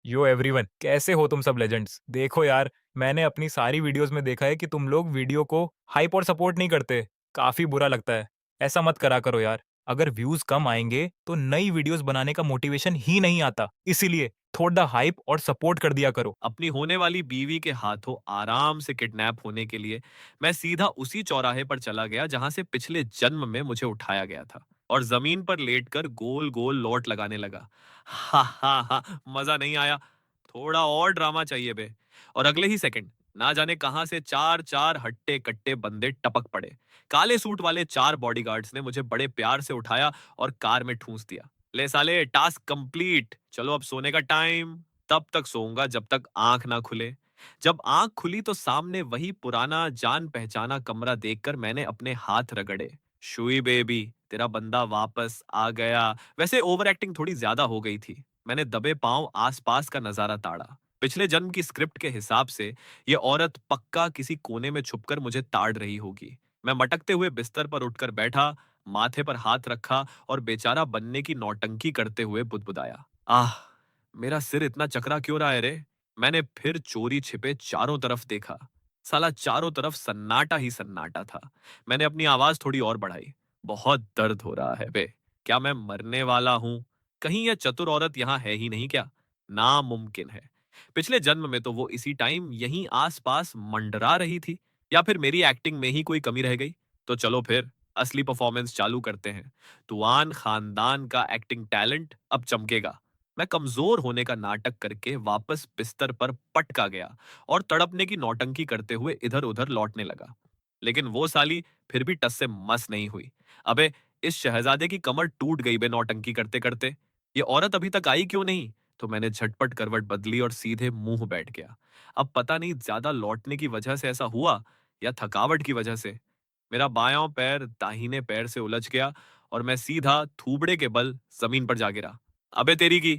यो everyone, कैसे हो तुम सब लेजेंड्स? देखो यार, मैंने अपनी सारी वीडियोस में देखा है कि तुम लोग वीडियो को हाइप और सपोर्ट नहीं करते। काफी बुरा लगता है। ऐसा मत करा करो यार। अगर व्यूज कम आएंगे तो नई वीडियोस बनाने का मोटिवेशन ही नहीं आता। इसीलिए थोड़ा हाइप और सपोर्ट कर दिया करो। अपनी होने वाली बीवी के हाथों आराम से किडनैप होने के लिए मैं सीधा उसी चौराहे पर चला गया जहां से पिछले जन्म में मुझे उठाया गया था और जमीन पर लेटकर गोल गोल लौट लगाने लगा। हा हा हा, मजा नहीं आया। थोड़ा और ड्रामा चाहिए बे। और अगले ही सेकंड ना जाने कहां से चार चार हट्टे कट्टे बंदे टपक पड़े। काले सूट वाले चार बॉडीगार्ड्स ने मुझे बड़े प्यार से उठाया और कार में ठूंस दिया। ले साले, टास्क कंप्लीट, चलो अब सोने का टाइम। तब तक सोऊंगा जब तक आंख ना खुले। जब आंख खुली तो सामने वही पुराना जान पहचाना कमरा देखकर मैंने अपने हाथ रगड़े। शुई बेबी, तेरा बंदा वापस आ गया। वैसे ओवर एक्टिंग थोड़ी ज्यादा हो गई थी। मैंने दबे पांव आसपास का नजारा ताड़ा। पिछले जन्म की स्क्रिप्ट के हिसाब से ये औरत पक्का किसी कोने में छुपकर मुझे ताड़ रही होगी। मैं मटकते हुए बिस्तर पर उठकर बैठा, माथे पर हाथ रखा और बेचारा बनने की नौटंकी करते हुए बुदबुदाया। आह, मेरा सिर इतना चकरा क्यों रहा है रे? मैंने फिर चोरी छिपे चारों तरफ देखा। साला चारों तरफ सन्नाटा ही सन्नाटा था। मैंने अपनी आवाज थोड़ी और बढ़ाई। बहुत दर्द हो रहा है बे। क्या मैं मरने वाला हूं? कहीं यह चतुर औरत यहां है ही नहीं क्या? नामुमकिन है। पिछले जन्म में तो वो इसी टाइम यहीं आसपास मंडरा रही थी। या फिर मेरी एक्टिंग में ही कोई कमी रह गई? तो चलो फिर असली परफॉर्मेंस चालू करते हैं। तुआन खानदान का एक्टिंग टैलेंट अब चमकेगा। मैं कमजोर होने का नाटक करके वापस बिस्तर पर पटका गया और तड़पने की नौटंकी करते हुए इधर उधर लौटने लगा। लेकिन वो साली फिर भी टस से मस नहीं हुई। अबे, इस शहजादे की कमर टूट गई बे नौटंकी करते करते। ये औरत अभी तक आई क्यों नहीं? तो मैंने झटपट करवट बदली और सीधे मुंह बैठ गया। अब पता नहीं ज्यादा लौटने की वजह से ऐसा हुआ या थकावट की वजह से मेरा बायां पैर दाहिने पैर से उलझ गया और मैं सीधा थूबड़े के बल जमीन पर जा गिरा। अबे तेरी की,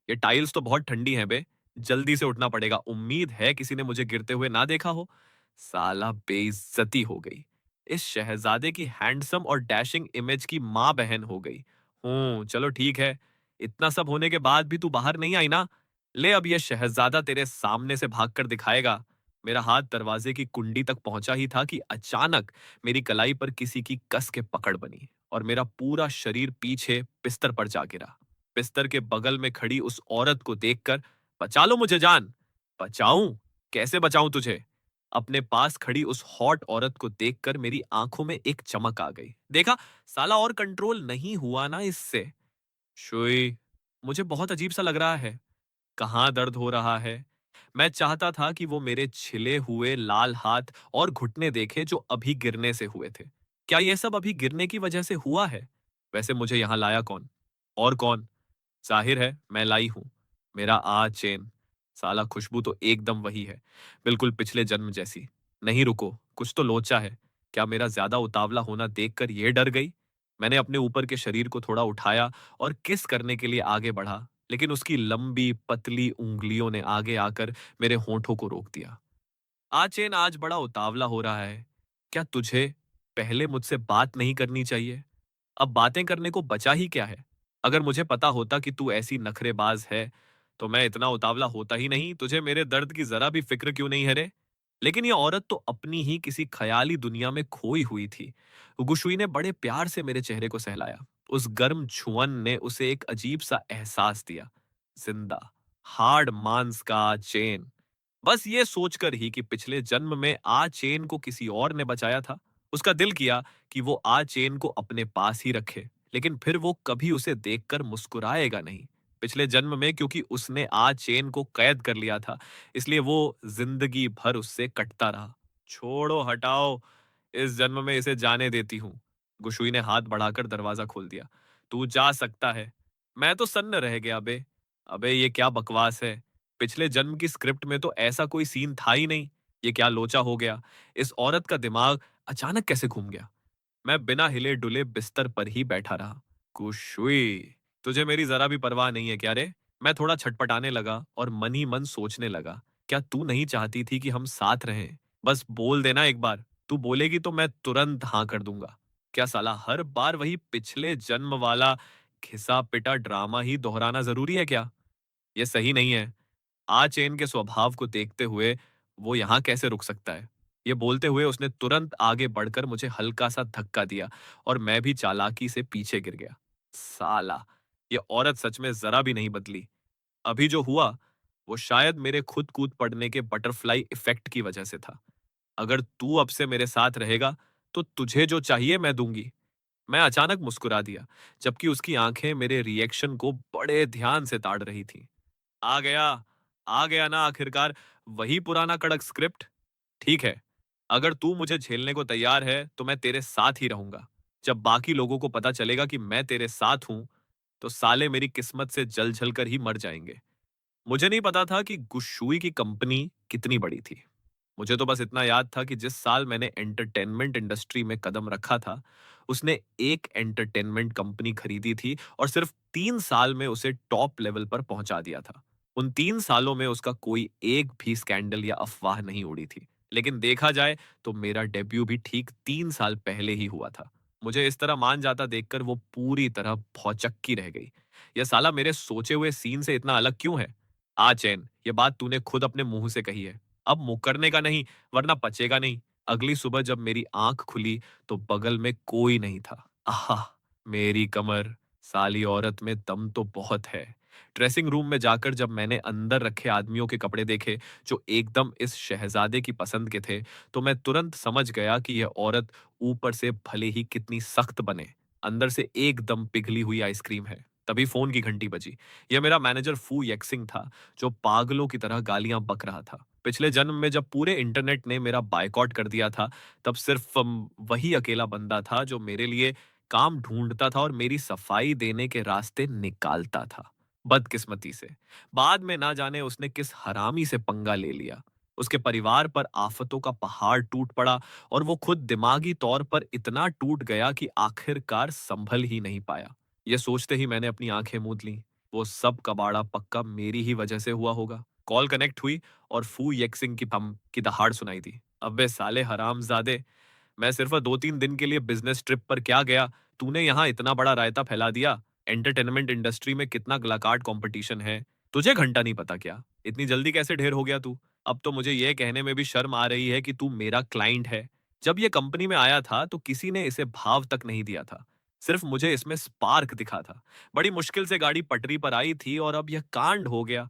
ये टाइल्स तो बहुत ठंडी हैं बे। जल्दी से उठना पड़ेगा। उम्मीद है किसी ने मुझे गिरते हुए ना देखा हो। साला, बेइज्जती हो गई। इस शहजादे की हैंडसम और डैशिंग इमेज की माँ बहन हो गई। चलो ठीक है। इतना सब होने के बाद भी तू बाहर नहीं आई ना? ले, अब ये शहजादा तेरे सामने से भागकर दिखाएगा। मेरा हाथ दरवाजे की कुंडी तक पहुंचा ही था कि अचानक मेरी कलाई पर किसी की कस के पकड़ बनी और मेरा पूरा शरीर पीछे बिस्तर पर जा गिरा। बिस्तर के बगल में खड़ी उस औरत को देखकर, बचा लो मुझे जान। बचाऊं? कैसे बचाऊं तुझे? अपने पास खड़ी उस हॉट औरत को देखकर मेरी आंखों में एक चमक आ गई। देखा, साला और कंट्रोल नहीं हुआ ना इससे। शुई, मुझे बहुत अजीब सा लग रहा है। कहाँ दर्द हो रहा है? मैं चाहता था कि वो मेरे छिले हुए लाल हाथ और घुटने देखे जो अभी गिरने से हुए थे। क्या ये सब अभी गिरने की वजह से हुआ है? वैसे मुझे यहां लाया कौन? और कौन? जाहिर है मैं लाई हूं। मेरा चेन। साला, खुशबू तो एकदम वही है। बिल्कुल पिछले जन्म जैसी। नहीं रुको, कुछ तो लोचा है। क्या मेरा ज्यादा उतावला होना देखकर ये डर गई? मैंने अपने ऊपर के शरीर को थोड़ा उठाया और किस करने के लिए आगे बढ़ा, लेकिन उसकी लंबी पतली उंगलियों ने आगे आकर मेरे होठों को रोक दिया। आचेन, आज बड़ा उतावला हो रहा है। क्या तुझे पहले मुझसे बात नहीं करनी चाहिए? अब बातें करने को बचा ही क्या है? अगर मुझे पता होता कि तू ऐसी नखरेबाज है, तो मैं इतना उतावला होता ही नहीं। तुझे मेरे दर्द की जरा भी फिक्र क्यों नहीं है रे? लेकिन ये औरत तो अपनी ही किसी ख्याली दुनिया में खोई हुई थी। गुशुई ने बड़े प्यार से मेरे चेहरे को सहलाया। उस गर्म छुअन ने उसे एक अजीब सा एहसास दिया। जिंदा, हार्ड मांस का चेन। बस ये सोचकर ही कि पिछले जन्म में चेन को किसी और ने बचाया था, उसका दिल किया कि वो चेन को अपने पास ही रखे। लेकिन फिर वो कभी उसे देखकर मुस्कुराएगा नहीं। पिछले जन्म में क्योंकि उसने चेन को कैद कर लिया था, इसलिए वो जिंदगी भर उससे कटता रहा। छोड़ो, हटाओ, इस जन्म में इसे जाने देती हूँ। गुशुई ने हाथ बढ़ाकर दरवाजा खोल दिया। तू जा सकता है। मैं तो सन्न रह गया बे। अबे, ये क्या बकवास है? पिछले जन्म की स्क्रिप्ट में तो ऐसा कोई सीन था ही नहीं। ये क्या लोचा हो गया? इस औरत का दिमाग अचानक कैसे घूम गया? मैं बिना हिले डुले बिस्तर पर ही बैठा रहा। कुशुई, तुझे मेरी जरा भी परवाह नहीं है क्या रे? मैं थोड़ा छटपटाने लगा और मन ही मन सोचने लगा, क्या तू नहीं चाहती थी कि हम साथ रहें? बस बोल देना एक बार। तू बोलेगी तो मैं तुरंत हाँ कर दूंगा। क्या साला हर बार वही पिछले जन्म वाला घिसा पिटा ड्रामा ही दोहराना जरूरी है क्या? ये सही नहीं है। आ चेन के स्वभाव को देखते हुए वो यहाँ कैसे रुक सकता है? ये बोलते हुए उसने तुरंत आगे बढ़कर मुझे हल्का सा धक्का दिया और मैं भी चालाकी से पीछे गिर गया। साला, ये औरत सच में जरा भी नहीं बदली। अभी जो हुआ वो शायद मेरे खुद कूद पड़ने के बटरफ्लाई इफेक्ट की वजह से था। अगर तू अब से मेरे साथ रहेगा तो तुझे जो चाहिए मैं दूंगी। मैं अचानक मुस्कुरा दिया, जबकि उसकी आंखें मेरे रिएक्शन को बड़े ध्यान से ताड़ रही थी। आ गया, आ गया ना आखिरकार, वही पुराना कड़क स्क्रिप्ट। ठीक है, अगर तू मुझे झेलने को तैयार है तो मैं तेरे साथ ही रहूंगा। जब बाकी लोगों को पता चलेगा कि मैं तेरे साथ हूं तो साले मेरी किस्मत से जल जल कर ही मर जाएंगे। मुझे नहीं पता था कि गुशुई की कंपनी कितनी बड़ी थी। मुझे तो बस इतना याद था कि जिस साल मैंने एंटरटेनमेंट इंडस्ट्री में कदम रखा था, उसने एक एंटरटेनमेंट कंपनी खरीदी थी और सिर्फ 3 साल में उसे टॉप लेवल पर पहुंचा दिया था। उन 3 सालों में उसका कोई एक भी स्कैंडल या अफवाह नहीं उड़ी थी। लेकिन देखा जाए तो मेरा डेब्यू भी ठीक 3 साल पहले ही हुआ था। मुझे इस तरह मान जाता देखकर वो पूरी तरह भौचक्की रह गई। यह साला मेरे सोचे हुए सीन से इतना अलग क्यों है? चैन, ये बात तूने खुद अपने मुंह से कही है। अब मुकरने का नहीं, वरना पचेगा नहीं। अगली सुबह जब मेरी आंख खुली तो बगल में कोई नहीं था। आहा, मेरी कमर, साली औरत में दम तो बहुत है। ड्रेसिंग रूम में जाकर जब मैंने अंदर रखे आदमियों के कपड़े देखे जो एकदम इस शहजादे की पसंद के थे, तो मैं तुरंत समझ गया कि यह औरत ऊपर से भले ही कितनी सख्त बने, अंदर से एकदम पिघली हुई आइसक्रीम है। तभी फोन की घंटी बजी। यह मेरा मैनेजर फू येक्सिंग था, जो पागलों की तरह गालियां बक रहा था। पिछले जन्म में जब पूरे इंटरनेट ने मेरा बायकॉट कर दिया था, तब सिर्फ वही अकेला बंदा था जो मेरे लिए काम ढूंढता था और मेरी सफाई देने के रास्ते निकालता था। बदकिस्मती से बाद में ना जाने उसने किस हरामी से पंगा ले लिया। उसके परिवार पर आफतों का पहाड़ टूट पड़ा और वो खुद दिमागी तौर पर इतना टूट गया कि आखिरकार संभल ही नहीं पाया। ये सोचते ही मैंने अपनी आंखें मूंद लीं। वो सब कबाड़ा पक्का मेरी ही वजह से हुआ होगा। कॉल कनेक्ट हुई और फू येक्सिंग की पम की दहाड़ सुनाई दी। अबे साले हरामजादे, मैं सिर्फ 2-3 दिन के लिए बिजनेस ट्रिप पर क्या गया, तूने यहाँ इतना बड़ा रायता फैला दिया। एंटरटेनमेंट इंडस्ट्री में कितना ग्लाकार्ड कंपटीशन है, तुझे घंटा नहीं पता क्या? इतनी जल्दी कैसे ढेर हो गया तू? अब तो मुझे ये कहने में भी शर्म आ रही है कि तू मेरा क्लाइंट है। जब ये कंपनी में आया था तो किसी ने इसे भाव तक नहीं दिया था। सिर्फ मुझे इसमें स्पार्क दिखा था। बड़ी मुश्किल से गाड़ी पटरी पर आई थी और अब यह कांड हो गया।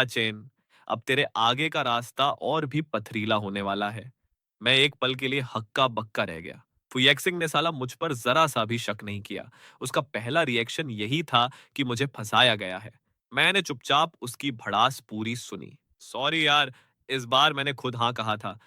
चेन, अब तेरे आगे का रास्ता और भी पथरीला होने वाला है। मैं एक पल के लिए हक्का बक्का रह गया। फुयेक सिंह ने साला मुझ पर जरा सा भी शक नहीं किया। उसका पहला रिएक्शन यही था कि मुझे फंसाया गया है। मैंने चुपचाप उसकी भड़ास पूरी सुनी। सॉरी यार, इस बार मैंने खुद हाँ कहा था।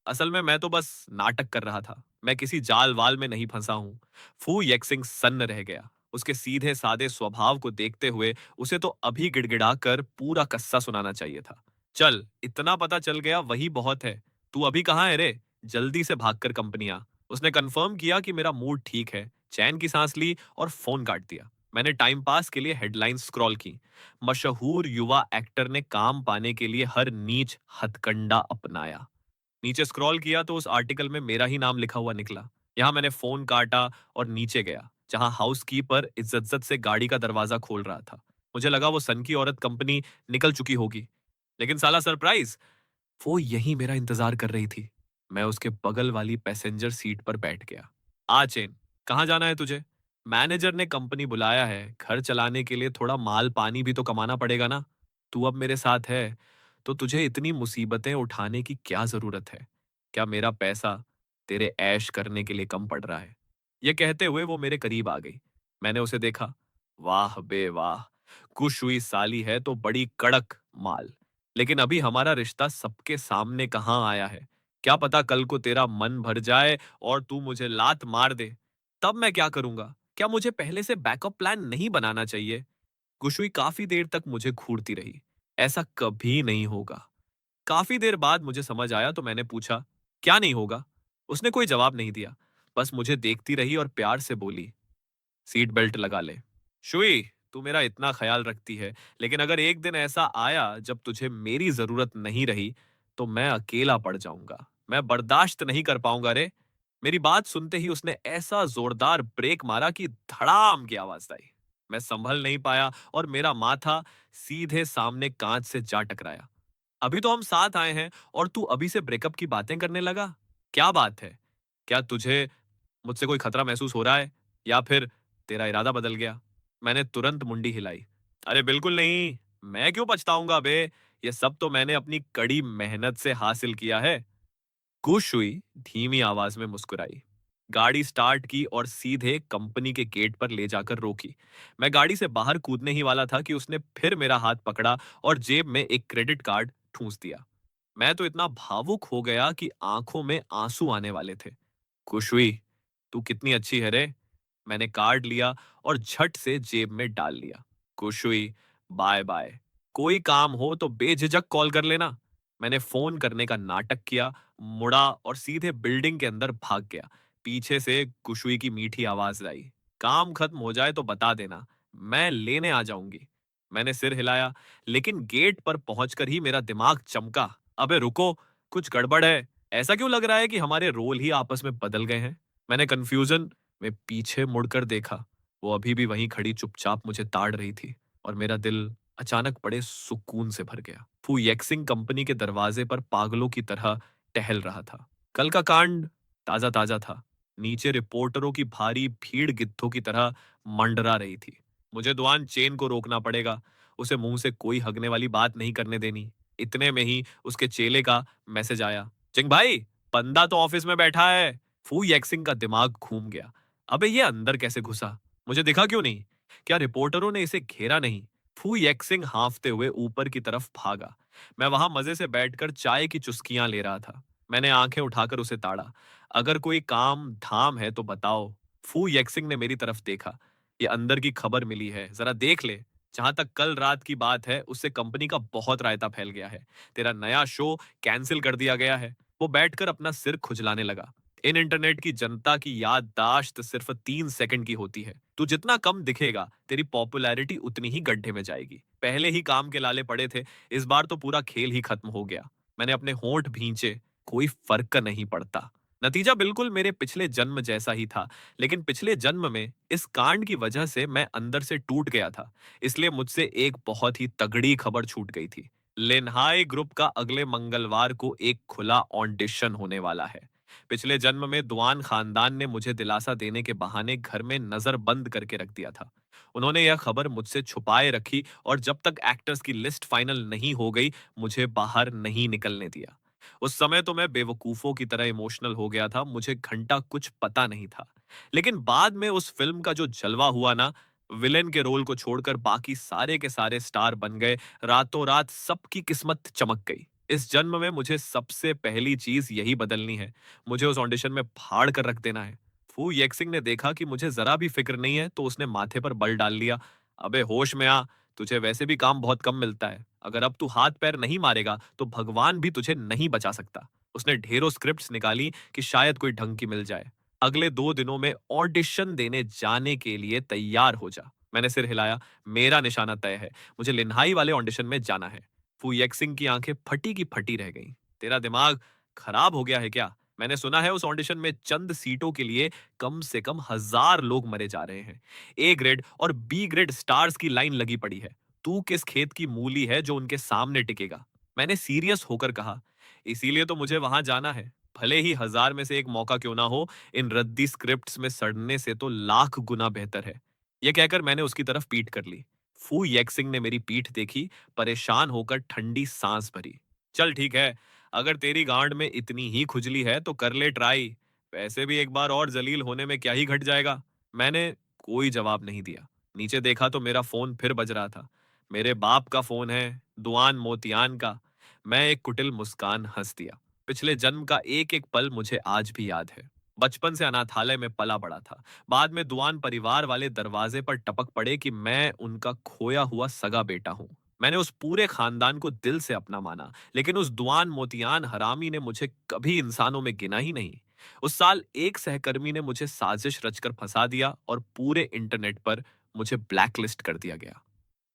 असल में मैं तो बस नाटक कर रहा था। मैं किसी जाल वाल में नहीं फंसा हूँ। फू येक्सिंग सन्न रह गया। उसके सीधे सादे स्वभाव को देखते हुए उसे तो अभी गिड़गिड़ा कर पूरा कस्सा सुनाना चाहिए था। चल, इतना पता चल गया वही बहुत है। तू अभी कहाँ है रे? जल्दी से भागकर कंपनी आ। उसने कंफर्म किया कि मेरा मूड ठीक है, चैन की सांस ली और फोन काट दिया। मैंने टाइम पास के लिए हेडलाइंस स्क्रॉल की। मशहूर युवा एक्टर ने काम पाने के लिए हर नीच हथकंडा अपनाया। नीचे स्क्रॉल किया तो उस आर्टिकल में मेरा ही नाम लिखा हुआ निकला। यहाँ मैंने फोन काटा और नीचे गया, जहां हाउसकीपर इज्जत से गाड़ी का दरवाजा खोल रहा था। मुझे लगा वो सन की औरत कंपनी निकल चुकी होगी, लेकिन साला सरप्राइज, वो यहीं मेरा इंतजार कर रही थी। मैं उसके बगल वाली पैसेंजर सीट पर बैठ गया। चेन, कहाँ जाना है तुझे? मैनेजर ने कंपनी बुलाया है, घर चलाने के लिए थोड़ा माल पानी भी तो कमाना पड़ेगा ना। तू अब मेरे साथ है तो तुझे इतनी मुसीबतें उठाने की क्या जरूरत है? क्या मेरा पैसा तेरे ऐश करने के लिए कम पड़ रहा है? यह कहते हुए वो मेरे करीब आ गई। मैंने उसे देखा। वाह बे वाह, खुश हुई साली है तो बड़ी कड़क माल। लेकिन अभी हमारा रिश्ता सबके सामने कहाँ आया है? क्या पता कल को तेरा मन भर जाए और तू मुझे लात मार दे, तब मैं क्या करूंगा? क्या मुझे पहले से बैकअप प्लान नहीं बनाना चाहिए? गुशुई काफी देर तक मुझे घूरती रही। ऐसा कभी नहीं होगा। काफी देर बाद मुझे समझ आया तो मैंने पूछा, क्या नहीं होगा? उसने कोई जवाब नहीं दिया, बस मुझे देखती रही और प्यार से बोली, सीट बेल्ट लगा ले। शुई, तू मेरा इतना ख्याल रखती है, लेकिन अगर एक दिन ऐसा आया जब तुझे मेरी जरूरत नहीं रही, तो मैं अकेला पड़ जाऊंगा। मैं बर्दाश्त नहीं कर पाऊंगा रे। मेरी बात सुनते ही उसने ऐसा जोरदार ब्रेक मारा कि धड़ाम की आवाज आई। मैं संभल नहीं पाया और मेरा माथा सीधे सामने कांच से जा टकराया। अभी तो हम साथ आए हैं और तू अभी से ब्रेकअप की बातें करने लगा? क्या बात है? क्या तुझे मुझसे कोई खतरा महसूस हो रहा है या फिर तेरा इरादा बदल गया? मैंने तुरंत मुंडी हिलाई। अरे बिल्कुल नहीं, मैं क्यों पछताऊंगा बे? ये सब तो मैंने अपनी कड़ी मेहनत से हासिल किया है। खुश हुई धीमी आवाज में मुस्कुराई, गाड़ी स्टार्ट की और सीधे कंपनी के गेट पर ले जाकर रोकी। मैं गाड़ी से बाहर कूदने ही वाला था कि उसने फिर मेरा हाथ पकड़ा और जेब में एक क्रेडिट कार्ड ठूंस दिया। मैं तो इतना भावुक हो गया कि आंखों में आंसू आने वाले थे। खुश हुई, तू कितनी अच्छी है रे। मैंने कार्ड लिया और झट से जेब में डाल लिया। खुश हुई, बाय बाय। कोई काम हो तो बेझिझक कॉल कर लेना। मैंने फोन करने का नाटक किया, मुड़ा और सीधे बिल्डिंग के अंदर भाग गया। पीछे से खुशबू की मीठी आवाज आई, काम खत्म हो जाए तो बता देना, मैं लेने आ जाऊंगी। मैंने सिर हिलाया, लेकिन गेट पर पहुंचकर ही मेरा दिमाग चमका। अबे रुको, कुछ गड़बड़ है। ऐसा क्यों लग रहा है कि हमारे रोल ही आपस में बदल गए हैं? मैंने कंफ्यूजन में पीछे मुड़कर देखा। वो अभी भी वहीं खड़ी चुपचाप मुझे ताड़ रही थी और मेरा दिल अचानक बड़े सुकून से भर गया। फू येक्सिंग कंपनी के दरवाजे पर पागलों की तरह टहल रहा था। कल का कांड ताजा ताजा था। नीचे रिपोर्टरों की भारी भीड़ गिद्धों की तरह मंडरा रही थी। मुझे दुआन चेन को रोकना पड़ेगा, उसे मुंह से कोई हगने वाली बात नहीं करने देनी। इतने में ही उसके चेले का मैसेज आया, चिंग भाई, बंदा तो ऑफिस में बैठा है। फू येक्सिंग का दिमाग घूम गया। अबे ये अंदर कैसे घुसा? मुझे दिखा क्यों नहीं? क्या रिपोर्टरों ने इसे घेरा नहीं? फू येक्सिंग हांफते हुए ऊपर की तरफ भागा। मैं वहां मजे से बैठकर चाय की चुस्कियां ले रहा था। मैंने आंखें उठाकर उसे ताड़ा। अगर कोई काम धाम है तो बताओ। फू येक्सिंग ने मेरी तरफ देखा। ये अंदर की खबर मिली है, जरा देख ले। जहां तक कल रात की बात है, उससे कंपनी का बहुत रायता फैल गया है। तेरा नया शो कैंसिल कर दिया गया है। वो बैठकर अपना सिर खुजलाने लगा। इन इंटरनेट की जनता की याददाश्त सिर्फ 3 सेकंड की होती है। तू जितना कम दिखेगा, तेरी पॉपुलैरिटी उतनी ही गड्ढे में जाएगी। पहले ही काम के लाले पड़े थे, इस बार तो पूरा खेल ही खत्म हो गया। मैंने अपने होंठ भींचे, कोई फर्क नहीं पड़ता। नतीजा बिल्कुल मेरे पिछले जन्म जैसा ही था, लेकिन पिछले जन्म में इस कांड की वजह से मैं अंदर से टूट गया था। इसलिए मुझसे एक बहुत ही तगड़ी खबर छूट गई थी। लिन्हाई ग्रुप का अगले मंगलवार को एक खुला ऑडिशन होने वाला है। पिछले जन्म में दुआन खानदान ने मुझे दिलासा देने के बहाने घर में नजर बंद करके रख दिया था। उन्होंने यह खबर मुझसे छुपाए रखी और जब तक एक्टर्स की लिस्ट फाइनल नहीं हो गई, मुझे बाहर नहीं निकलने दिया। उस समय तो मैं बेवकूफों की तरह इमोशनल हो गया था, मुझे घंटा कुछ पता नहीं था। लेकिन बाद में उस फिल्म का जो जलवा हुआ ना, विलेन के रोल को छोड़कर बाकी सारे के सारे स्टार बन गए। रातों रात सबकी किस्मत चमक गई। इस जन्म में मुझे सबसे पहली चीज यही बदलनी है। मुझे उस ऑडिशन में फाड़ कर रख देना है। फू येक्सिंग ने देखा कि मुझे जरा भी फिक्र नहीं है, तो उसने माथे पर बल डाल लिया। अबे होश में आ, तुझे वैसे भी काम बहुत कम मिलता है। अगर अब तू हाथ पैर नहीं मारेगा तो भगवान भी तुझे नहीं बचा सकता। उसने ढेरों स्क्रिप्ट्स निकाली कि शायद कोई ढंग की मिल जाए। अगले 2 दिनों में ऑडिशन देने जाने के लिए तैयार हो जा। मैंने सिर हिलाया। मेरा निशाना तय है, मुझे लिन्हाई वाले ऑडिशन में जाना है। फू येक्सिंग की आंखें फटी की फटी रह गईं। तेरा दिमाग खराब हो गया है क्या? मैंने सुना है उस ऑडिशन में चंद सीटों के लिए कम से कम 1000 लोग मरे जा रहे हैं। ए ग्रेड और बी ग्रेड स्टार्स की लाइन लगी पड़ी है। तू किस खेत की मूली है जो उनके सामने टिकेगा? मैंने सीरियस होकर कहा। इसीलिए तो मुझे वहां जाना है, भले ही 1000 में से एक मौका क्यों ना हो। इन रद्दी स्क्रिप्ट्स में सड़ने से तो लाख गुना बेहतर है। यह कहकर मैंने उसकी तरफ पीठ कर ली। फू येक्सिंग ने मेरी पीठ देखी, परेशान होकर ठंडी सांस भरी। चल ठीक है, अगर तेरी गांड में इतनी ही खुजली है तो कर ले ट्राई। वैसे भी एक बार और जलील होने में क्या ही घट जाएगा। मैंने कोई जवाब नहीं दिया। नीचे देखा तो मेरा फोन फिर बज रहा था। मेरे बाप का फोन है, दुआन मोतियान का। मैं एक कुटिल मुस्कान हंस दिया। पिछले जन्म का एक एक पल मुझे आज भी याद है। बचपन से अनाथालय में पला बड़ा था। बाद में दुआन परिवार वाले दरवाजे पर टपक पड़े कि मैं उनका खोया हुआ सगा बेटा हूं। मैंने उस पूरे खानदान को दिल से अपना माना, लेकिन उस दुआन मोतियान हरामी ने मुझे कभी इंसानों में गिना ही नहीं। उस साल एक सहकर्मी ने मुझे साजिश रचकर फंसा दिया और पूरे इंटरनेट पर मुझे ब्लैकलिस्ट कर दिया गया।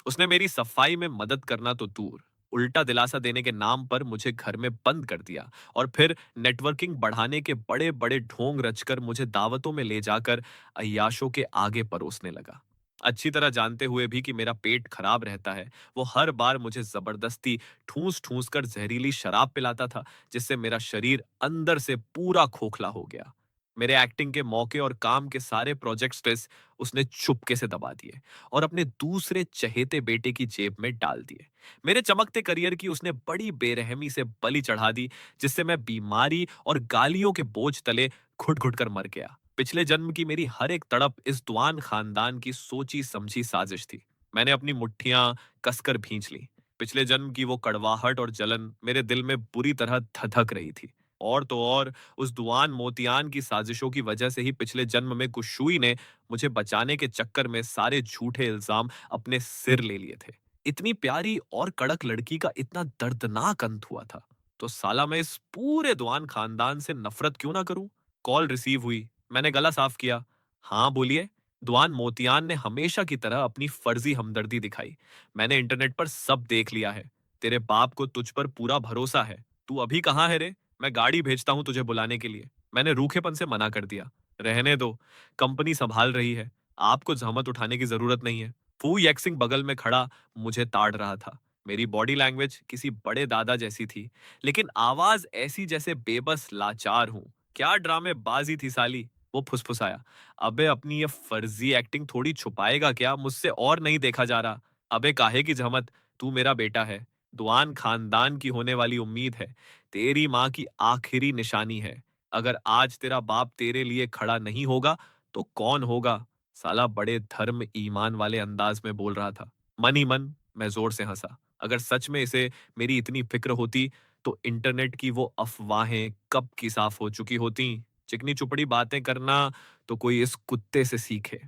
उसने मेरी सफाई में मदद करना तो दूर, उल्टा दिलासा देने के नाम पर मुझे घर में बंद कर दिया और फिर नेटवर्किंग बढ़ाने के बड़े बड़े ढोंग रचकर मुझे दावतों में ले जाकर अय्याशों के आगे परोसने लगा। अच्छी तरह जानते हुए भी कि मेरा पेट खराब रहता है, वो हर बार मुझे जबरदस्ती ठूस-ठूस कर जहरीली शराब पिलाता था, जिससे मेरा शरीर अंदर से पूरा खोखला हो गया। मेरे एक्टिंग के मौके और काम के सारे प्रोजेक्ट्स उसने चुपके से दबा दिए और अपने दूसरे चहेते बेटे की जेब में डाल दिए। मेरे चमकते करियर की उसने बड़ी बेरहमी से बलि चढ़ा दी, जिससे मैं बीमारी और गालियों के बोझ तले घुट-घुट कर मर गया। पिछले जन्म की मेरी हर एक तड़प इस दुआन खानदान की सोची समझी साजिश थी। मैंने अपनी मुट्ठियां कसकर भींच ली। पिछले जन्म की वो कड़वाहट और जलन मेरे दिल में बुरी तरह धधक रही थी। और तो और, उस दुआन मोतियान की साजिशों की वजह से ही पिछले जन्म में गुशुई ने मुझे बचाने के चक्कर में सारे झूठे इल्जाम अपने सिर ले लिए थे। इतनी प्यारी और कड़क लड़की का इतना दर्दनाक अंत हुआ था, तो साला मैं इस पूरे दुआन खानदान से नफरत क्यों ना करूं? कॉल रिसीव हुई। मैंने गला साफ किया। हाँ, बोलिए। दुआन मोतियान ने हमेशा की तरह अपनी फर्जी हमदर्दी दिखाई। मैंने इंटरनेट पर सब देख लिया है। तेरे बाप को तुझ पर पूरा भरोसा है। तू अभी कहाँ है रे? मैं गाड़ी भेजता हूँ तुझे बुलाने के लिए। मैंने रूखेपन से मना कर दिया। रहने दो, कंपनी संभाल रही है। आपको जहमत उठाने की जरूरत नहीं है। फू येक्सिंग बगल में खड़ा मुझे ताड़ रहा था। मेरी बॉडी लैंग्वेज किसी बड़े दादा जैसी थी, लेकिन आवाज ऐसी जैसे बेबस लाचार हूं। क्या ड्रामेबाजी थी साली! वो फुसफुसाया। अबे अपनी ये फर्जी एक्टिंग थोड़ी छुपाएगा क्या? मुझसे और नहीं देखा जा रहा। अबे काहे की जहमत? तू मेरा बेटा है। दुआन खानदान की होने वाली उम्मीद है। तेरी माँ की आखिरी निशानी है। अगर आज तेरा बाप तेरे लिए खड़ा नहीं होगा, तो कौन होगा? साला बड़े धर्म ईमान वाले अंदाज में बोल रहा था। मन ही मन मैं जोर से हंसा। अगर सच में इसे मेरी इतनी फिक्र होती, तो इंटरनेट की वो अफवाहें कब की साफ हो चुकी होती। चिकनी चुपड़ी बातें करना तो कोई इस कुत्ते से सीखे।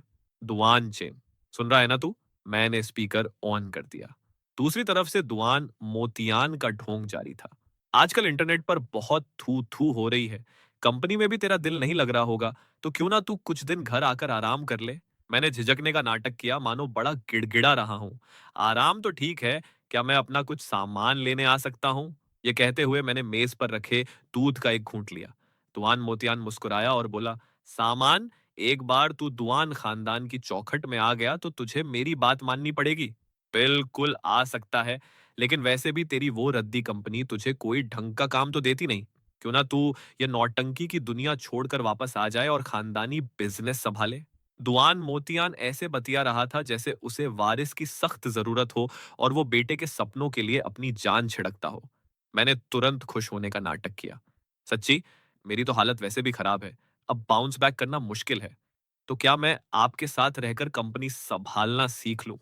दुआन चेन, सुन रहा है ना तू? मैंने स्पीकर ऑन कर दिया। दूसरी तरफ से दुआन मोतियान का ढोंग जारी था। आजकल इंटरनेट पर बहुत थू थू हो रही है। कंपनी में भी तेरा दिल नहीं लग रहा होगा, तो क्यों ना तू कुछ दिन घर आकर आराम कर ले। मैंने झिझकने का नाटक किया, मानो बड़ा गिड़गिड़ा रहा हूं। आराम तो ठीक है, क्या मैं अपना कुछ सामान लेने आ सकता हूं? ये कहते हुए मैंने मेज पर रखे दूध का एक घूंट लिया। दुआन मोतियान मुस्कुराया और बोला, सामान? एक बार तू दुआन खानदान की चौखट में आ गया तो तुझे मेरी बात माननी पड़ेगी। बिल्कुल आ सकता है, लेकिन वैसे भी तेरी वो रद्दी कंपनी तुझे कोई ढंग का काम तो देती नहीं। क्यों ना तू ये नौटंकी की दुनिया छोड़कर वापस आ जाए और खानदानी बिजनेस संभाले। दुआन मोतियान ऐसे बतिया रहा था जैसे उसे वारिस की सख्त जरूरत हो और वो बेटे के सपनों के लिए अपनी जान छिड़कता हो। मैंने तुरंत खुश होने का नाटक किया। सच्ची, मेरी तो हालत वैसे भी खराब है। अब बाउंस बैक करना मुश्किल है। तो क्या मैं आपके साथ रहकर कंपनी संभालना सीख लूं?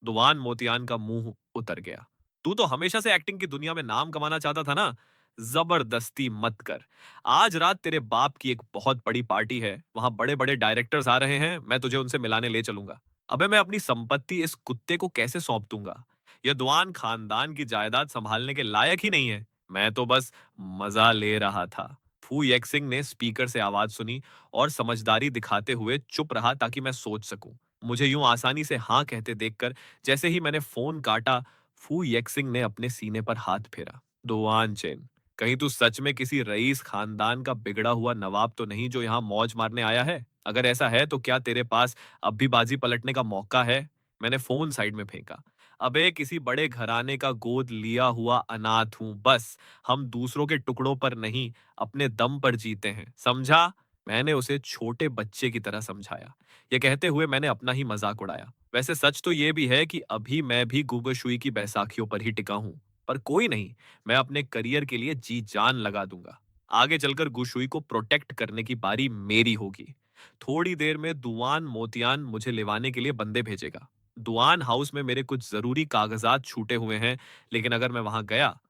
दुआन मोतियान का मुंह उतर गया। तू तो हमेशा से एक्टिंग की दुनिया में नाम कमाना चाहता था ना? जबरदस्ती मत कर। आज रात तेरे बाप की एक बहुत बड़ी पार्टी है। वहां बड़े-बड़े डायरेक्टर्स आ रहे हैं। मैं तुझे उनसे मिलाने ले चलूंगा। अबे मैं अपनी संपत्ति इस कुत्ते को कैसे सौंप दूंगा? यह दुआन खानदान की जायदाद संभालने के लायक ही नहीं है। मैं तो बस मजा ले रहा था। फू येक्सिंग ने स्पीकर से आवाज सुनी और समझदारी दिखाते हुए चुप रहा ताकि मैं सोच सकूं। मुझे यूं आसानी से हाँ कहते देखकर जैसे ही मैंने फोन काटा, फू येक्सिंग ने अपने सीने पर हाथ फेरा। दुआन चेन, कहीं तू सच में किसी रईस खानदान का बिगड़ा हुआ नवाब तो नहीं जो यहाँ मौज मारने आया है? अगर ऐसा है तो क्या तेरे पास अब भी बाजी पलटने का मौका है? मैंने फोन साइड में फेंका। अबे किसी बड़े घराने का गोद लिया हुआ अनाथ हूं बस। हम दूसरों के टुकड़ों पर नहीं, अपने दम पर जीते हैं, समझा? मैंने उसे छोटे बच्चे की तरह समझाया। ये कहते हुए मैंने अपना ही मजाक उड़ाया। वैसे सच तो ये भी है कि अभी मैं भी गुगोशुई की बैसाखियों पर ही टिका हूं। पर कोई नहीं, मैं अपने करियर के लिए जी जान लगा दूंगा। आगे चलकर गुशुई को प्रोटेक्ट करने की बारी मेरी होगी। थोड़ी देर में दुआन मोतियान मुझे लेवाने के लिए बंदे भेजेगा। दुआन हाउस में मेरे कुछ जरूरी कागजात छूटे हुए हैं, लेकिन अगर मैं वहां गया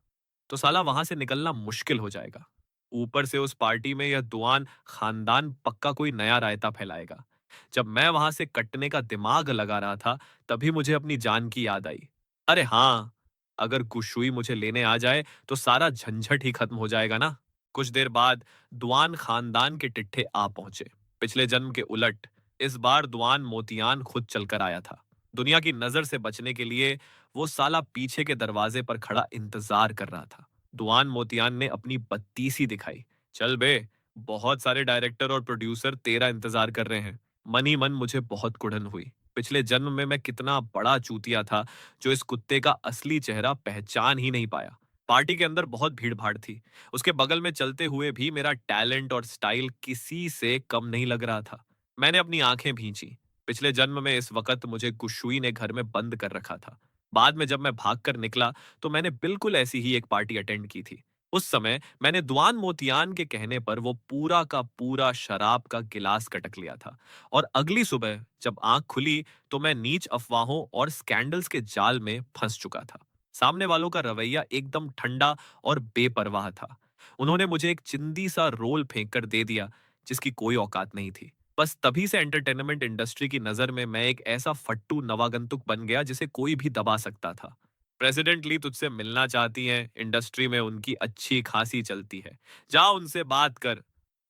तो साला वहां से निकलना मुश्किल हो जाएगा। ऊपर से उस पार्टी में यह दुआन खानदान पक्का कोई नया रायता फैलाएगा। जब मैं वहां से कटने का दिमाग लगा रहा था, तभी मुझे अपनी जान की याद आई। अरे हाँ, अगर गुशुई मुझे लेने आ जाए तो सारा झंझट ही खत्म हो जाएगा ना। कुछ देर बाद दुआन खानदान के टिट्ठे आ पहुंचे। पिछले जन्म के उलट इस बार दुआन मोतियान खुद चलकर आया था। दुनिया की नजर से बचने के लिए वो साला पीछे के दरवाजे पर खड़ा इंतजार कर रहा था। दुआन मोतियान ने अपनी बत्तीसी दिखाई। चल बे, बहुत सारे डायरेक्टर और प्रोड्यूसर तेरा इंतजार कर रहे हैं। मन ही मन मुझे बहुत कुड़न हुई। पिछले जन्म में मैं कितना बड़ा चूतिया था जो इस कुत्ते का असली चेहरा पहचान ही नहीं पाया। पार्टी के अंदर बहुत भीड़-भाड़ थी। उसके बगल में चलते हुए भी मेरा टैलेंट और स्टाइल किसी से कम नहीं लग रहा था। मैंने अपनी आंखें भींची। पिछले जन्म में इस वक्त मुझे गुशुई ने घर में बंद कर रखा था। बाद में जब मैं भागकर निकला तो मैंने बिल्कुल ऐसी ही एक पार्टी अटेंड की थी। उस समय मैंने दुआन मोतियान के कहने पर वो पूरा का पूरा शराब का गिलास कटक लिया था और अगली सुबह जब आंख खुली तो मैं नीच अफवाहों और स्कैंडल्स के जाल में फंस चुका था। सामने वालों का रवैया एकदम ठंडा और बेपरवाह था। उन्होंने मुझे एक चिंदी सा रोल फेंक कर दे दिया जिसकी कोई औकात नहीं थी। बस तभी से एंटरटेनमेंट इंडस्ट्री की नजर में मैं एक ऐसा फट्टू नवागंतुक बन गया जिसे कोई भी दबा सकता था। प्रेसिडेंट ली तुझसे मिलना चाहती हैं, इंडस्ट्री में उनकी अच्छी खासी चलती है। जा उनसे बात कर।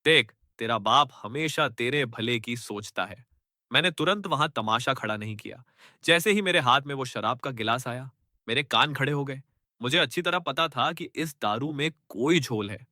देख, तेरा बाप हमेशा तेरे भले की सोचता है। मैंने तुरंत वहां तमाशा खड़ा नहीं किया। जैसे ही मेरे हाथ में वो शराब का गिलास आया, मेरे कान खड़े हो गए। मुझे अच्छी तरह पता था कि इस दारू में कोई झोल है।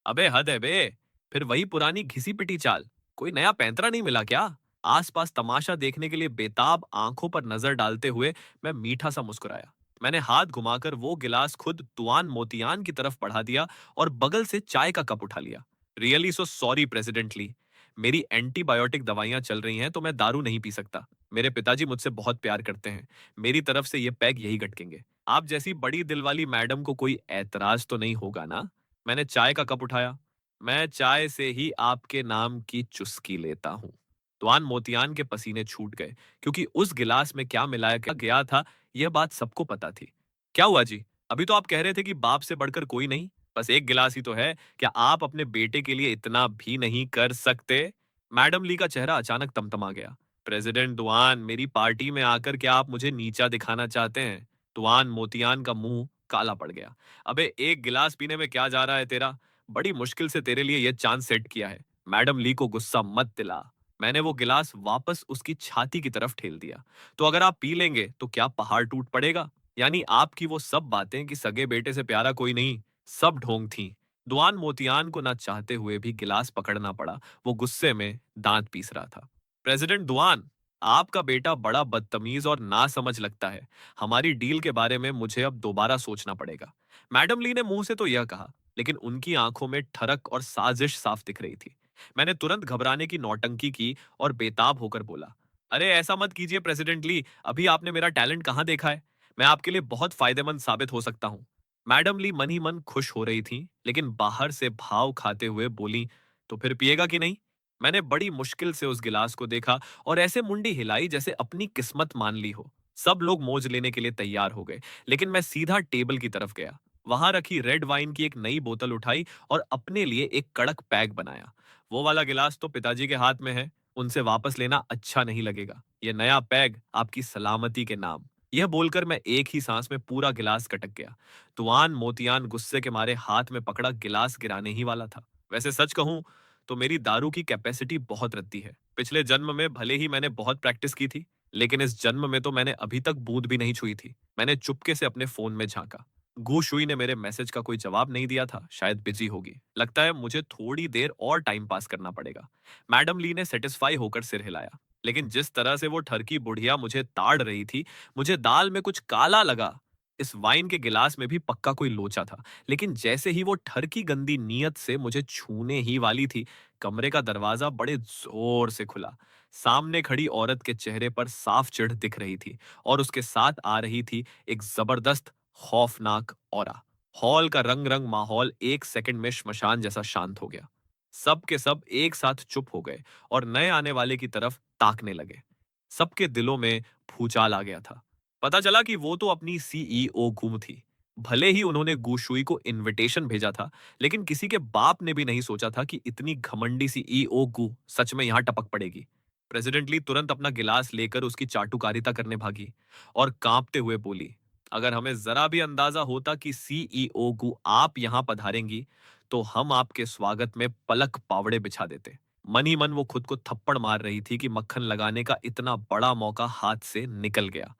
अबे हद है बे! फिर वही पुरानी घिसी-पिटी चाल। कोई नया पैंतरा नहीं मिला क्या? आस-पास तमाशा देखने के लिए बेताब आंखों पर नजर डालते हुए मैं मीठा सा मुस्कुराया। मैंने हाथ घुमाकर वो गिलास खुद तुआन मोतियान की तरफ बढ़ा दिया और बगल से चाय का कप उठा लिया। रियली सो सॉरी प्रेसिडेंट ली। मेरी एंटीबायोटिक दवाइयां चल रही हैं तो मैं दारू नहीं पी सकता। मेरे पिताजी मुझसे बहुत प्यार करते हैं। मेरी तरफ से ये पैग यही गटकेंगे। आप जैसी बड़ी दिल वाली मैडम को कोई ऐतराज तो नहीं होगा ना? मैंने चाय का कप उठाया। मैं चाय से ही आपके नाम की चुस्की लेता हूँ। तुआन मोतियान के पसीने छूट गए क्योंकि उस गिलास में क्या मिलाया गया था यह बात सबको पता थी। क्या हुआ जी? अभी तो आप कह रहे थे कि बाप से बढ़कर कोई नहीं। बस एक गिलास ही तो है। क्या आप अपने बेटे के लिए इतना भी नहीं कर सकते? मैडम ली का चेहरा अचानक तमतमा गया। प्रेसिडेंट दुआन, मेरी पार्टी में आकर क्या आप मुझे नीचा दिखाना चाहते हैं? तुआन मोतियान का मुंह काला पड़ गया। अबे एक गिलास पीने में क्या जा रहा है तेरा? बड़ी मुश्किल से तेरे लिए यह चांस सेट किया है। मैडम ली को गुस्सा मत दिला। मैंने वो गिलास वापस उसकी छाती की तरफ ठेल दिया। तो अगर आप पी लेंगे तो क्या पहाड़ टूट पड़ेगा? यानी आपकी वो सब बातें कि सगे बेटे से प्यारा कोई नहीं, सब ढोंग थीं। दुआन मोतियान को ना चाहते हुए भी गिलास पकड़ना पड़ा। वो गुस्से में दांत पीस रहा था। प्रेसिडेंट दुआन, आपका बेटा बड़ा बदतमीज और नासमझ लगता है। हमारी डील के बारे में मुझे अब दोबारा सोचना पड़ेगा। मैडम ली ने मुंह से तो यह कहा, लेकिन उनकी आंखों में ठरक और साजिश साफ दिख रही थी। मैंने तुरंत घबराने की नौटंकी की और बेताब होकर बोला, अरे ऐसा मत कीजिए प्रेसिडेंट ली, अभी आपने मेरा टैलेंट कहाँ देखा है? मैं आपके लिए बहुत फायदेमंद साबित हो सकता हूँ। मैडम ली मन ही मन खुश हो रही थी, लेकिन बाहर से भाव खाते हुए बोली, तो फिर पिएगा कि नहीं? मैंने बड़ी मुश्किल से उस गिलास को देखा और ऐसे मुंडी हिलाई जैसे अपनी किस्मत मान ली हो। सब लोग मौज लेने के लिए तैयार हो गए, लेकिन मैं सीधा टेबल की तरफ गया। वहां रखी रेड वाइन की एक नई बोतल उठाई और अपने लिए एक कड़क पैक बनाया। वो वाला गिलास तो पिताजी के हाथ में है, उनसे वापस लेना अच्छा नहीं लगेगा। यह नया पैग आपकी सलामती के नाम। यह बोलकर मैं एक ही सांस में पूरा गिलास कटक गया। तुआन मोतियान गुस्से के मारे हाथ में पकड़ा गिलास गिराने ही वाला था। वैसे सच कहूं तो मेरी दारू की कैपेसिटी बहुत रद्दी है। पिछले जन्म में भले ही मैंने बहुत प्रैक्टिस की थी, लेकिन इस जन्म में तो मैंने अभी तक बूंद भी नहीं छुई थी। मैंने चुपके से अपने फोन में झांका। गू शुई ने मेरे मैसेज का कोई जवाब नहीं दिया था, शायद बिजी होगी। लगता है मुझे थोड़ी देर और टाइम पास करना पड़ेगा। मैडम ली ने सेटिस्फाई होकर सिर हिलाया, लेकिन जिस तरह से वो ठरकी बुढ़िया मुझे ताड़ रही थी, मुझे दाल में कुछ काला लगा। इस वाइन के गिलास में भी पक्का कोई लोचा था, लेकिन जैसे ही वो ठरकी गंदी नीयत से मुझे छूने ही वाली थी, कमरे का दरवाजा बड़े जोर से खुला। सामने खड़ी औरत के चेहरे पर साफ चिढ़ दिख रही थी और उसके साथ आ रही थी एक जबरदस्त खौफनाक ऑरा। हॉल का रंग रंग माहौल एक सेकंड में श्मशान जैसा शांत हो गया। सब के सब एक साथ चुप हो गए और नए आने वाले की तरफ ताकने लगे। सबके दिलों में भूचाल आ गया था। पता चला कि वो तो अपनी सीईओ गुम थी। भले ही उन्होंने गुशुई को इनविटेशन भेजा था, लेकिन किसी के बाप ने भी नहीं सोचा था कि इतनी घमंडी सीईओ गु सच में यहां टपक पड़ेगी। प्रेसिडेंट ली तुरंत अपना गिलास लेकर उसकी चाटुकारिता करने भागी और कांपते हुए बोली, अगर हमें जरा भी अंदाजा होता कि सीईओ गु आप यहां पधारेंगी, तो हम आपके स्वागत में पलक पावड़े बिछा देते। मन ही मन वो खुद को थप्पड़ मार रही थी कि मक्खन लगाने का इतना बड़ा मौका हाथ से निकल गया।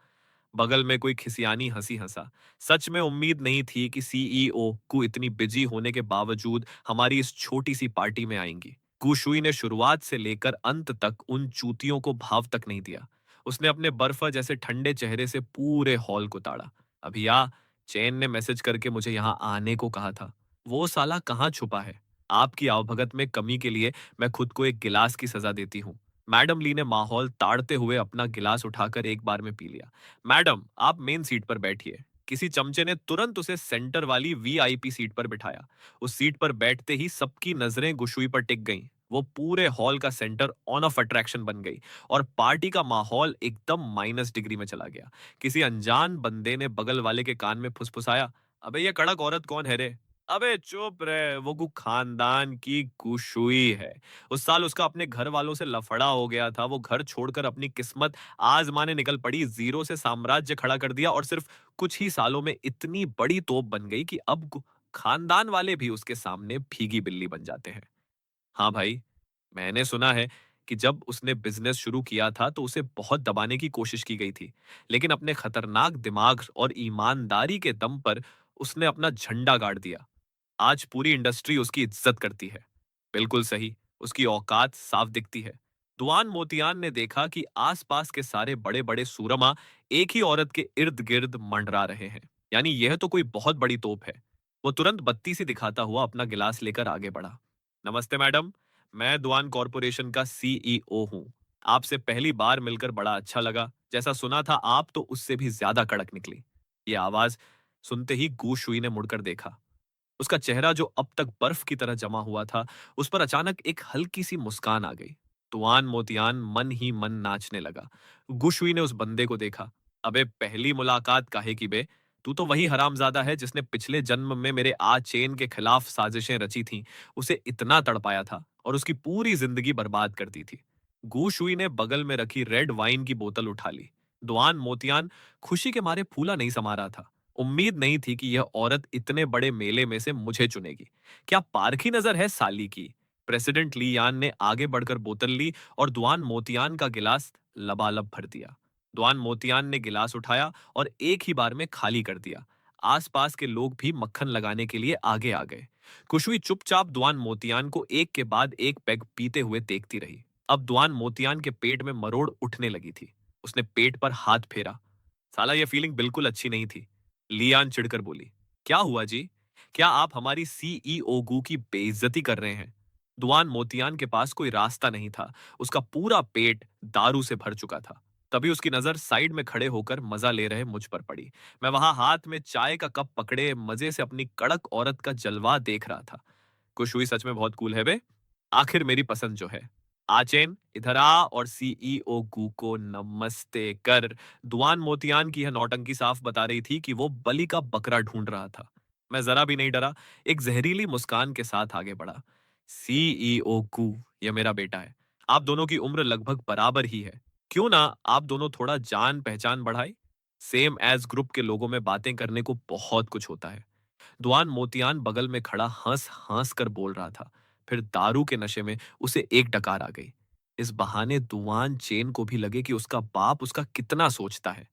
बगल में कोई खिसियानी हंसी हंसा। सच में उम्मीद नहीं थी कि सीईओ को इतनी बिजी होने के बावजूद हमारी इस छोटी सी पार्टी में आएंगी। गुशुई ने शुरुआत से लेकर अंत तक उन चूतियों को भाव तक नहीं दिया। उसने अपने बर्फा जैसे ठंडे चेहरे से पूरे हॉल को ताड़ा। अभिया, चैन ने मैसेज करके मुझे यहाँ आने को कहा था। वो साला कहाँ छुपा है? आपकी आवभगत में कमी के लिए मैं खुद को एक गिलास की सजा देती हूँ। मैडम ली ने माहौल ताड़ते हुए अपना गिलास उठाकर एक बार में पी लिया। मैडम, आप मेन सीट पर बैठिए। किसी चमचे ने तुरंत उसे सेंटर वाली वीआईपी सीट पर बिठाया। उस सीट पर बैठते ही सबकी नजरें गुशुई पर टिक गईं। वो पूरे हॉल का सेंटर ऑन ऑफ अट्रैक्शन बन गई और पार्टी का माहौल एकदम माइनस डिग्री में चला गया। किसी अनजान बंदे ने बगल वाले के कान में फुसफुसाया, अबे ये कड़क औरत कौन है रे? अबे चुप रे, वो खानदान की गुशुई है। उस साल उसका अपने घर वालों से लफड़ा हो गया था। वो घर छोड़कर अपनी किस्मत आजमाने निकल पड़ी, जीरो से साम्राज्य खड़ा कर दिया और सिर्फ कुछ ही सालों में इतनी बड़ी तोप बन गई कि अब खानदान वाले भी उसके सामने भीगी बिल्ली बन जाते हैं। हाँ भाई, मैंने सुना है कि जब उसने बिजनेस शुरू किया था तो उसे बहुत दबाने की कोशिश की गई थी, लेकिन अपने खतरनाक दिमाग और ईमानदारी के दम पर उसने अपना झंडा गाड़ दिया। आज पूरी इंडस्ट्री उसकी इज्जत करती है। बिल्कुल सही, उसकी औकात साफ दिखती है। दुआन मोतियान ने देखा कि आसपास के सारे बड़े बड़े सूरमा एक ही औरत के इर्द गिर्द मंडरा रहे हैं, यानी यह तो कोई बहुत बड़ी तोप है। वो तुरंत बत्ती सी दिखाता हुआ अपना गिलास लेकर आगे बढ़ा। नमस्ते मैडम, मैं दुआन कॉरपोरेशन का सीईओ हूँ। आपसे पहली बार मिलकर बड़ा अच्छा लगा। जैसा सुना था आप तो उससे भी ज्यादा कड़क निकली। ये आवाज सुनते ही गूशुई ने मुड़कर देखा। उसका चेहरा जो अब तक बर्फ की तरह जमा हुआ था, उस पर अचानक एक हल्की सी मुस्कान आ गई। तुआन मोतियान मन ही मन नाचने लगा। गुशुई ने उस बंदे को देखा। अबे पहली मुलाकात काहे की बे? तू तो वही हरामजादा है जिसने पिछले जन्म में मेरे चेन के खिलाफ साजिशें रची थीं, उसे इतना तड़पाया था और उसकी पूरी जिंदगी बर्बाद कर दी थी। गुशुई ने बगल में रखी रेड वाइन की बोतल उठा ली। दुआन मोतियान खुशी के मारे फूला नहीं समा रहा था। उम्मीद नहीं थी कि यह औरत इतने बड़े मेले में से मुझे चुनेगी। क्या पारखी नजर है साली की? प्रेसिडेंट ली यान ने आगे बढ़कर बोतल ली और दुआन मोतियान का गिलास लबालब भर दिया। दुआन मोतियान ने गिलास उठाया और एक ही बार में खाली कर दिया। आसपास के लोग भी मक्खन लगाने के लिए आगे आ गए। खुशबू चुपचाप दुआन मोतियान को एक के बाद एक पैग पीते हुए देखती रही। अब दुआन मोतियान के पेट में मरोड़ उठने लगी थी। उसने पेट पर हाथ फेरा। साला यह फीलिंग बिल्कुल अच्छी नहीं थी। लियान चिढ़कर बोली, क्या हुआ जी? क्या आप हमारी सीईओ गू की बेइज्जती कर रहे हैं? दुआन मोतियान के पास कोई रास्ता नहीं था। उसका पूरा पेट दारू से भर चुका था। तभी उसकी नजर साइड में खड़े होकर मजा ले रहे मुझ पर पड़ी। मैं वहां हाथ में चाय का कप पकड़े मजे से अपनी कड़क औरत का जलवा देख रहा था। कुछ हुई सच में बहुत कूल है बे। आखिर मेरी पसंद जो है। आचेन इधर आ और सीईओ गू को नमस्ते कर। दुआन मोतियान की यह नौटंकी साफ बता रही थी कि वो बलि का बकरा ढूंढ रहा था। मैं जरा भी नहीं डरा, एक जहरीली मुस्कान के साथ आगे बढ़ा। सीईओ गू, यह मेरा बेटा है। आप दोनों की उम्र लगभग बराबर ही है। क्यों ना आप दोनों थोड़ा जान पहचान बढ़ाए? सेम एज ग्रुप के लोगों में बातें करने को बहुत कुछ होता है। दुआन मोतियान बगल में खड़ा हंस हंस कर बोल रहा था। फिर दारू के नशे में उसे एक डकार आ गई। इस बहाने दुआन चेन को भी लगे कि उसका बाप उसका कितना सोचता है।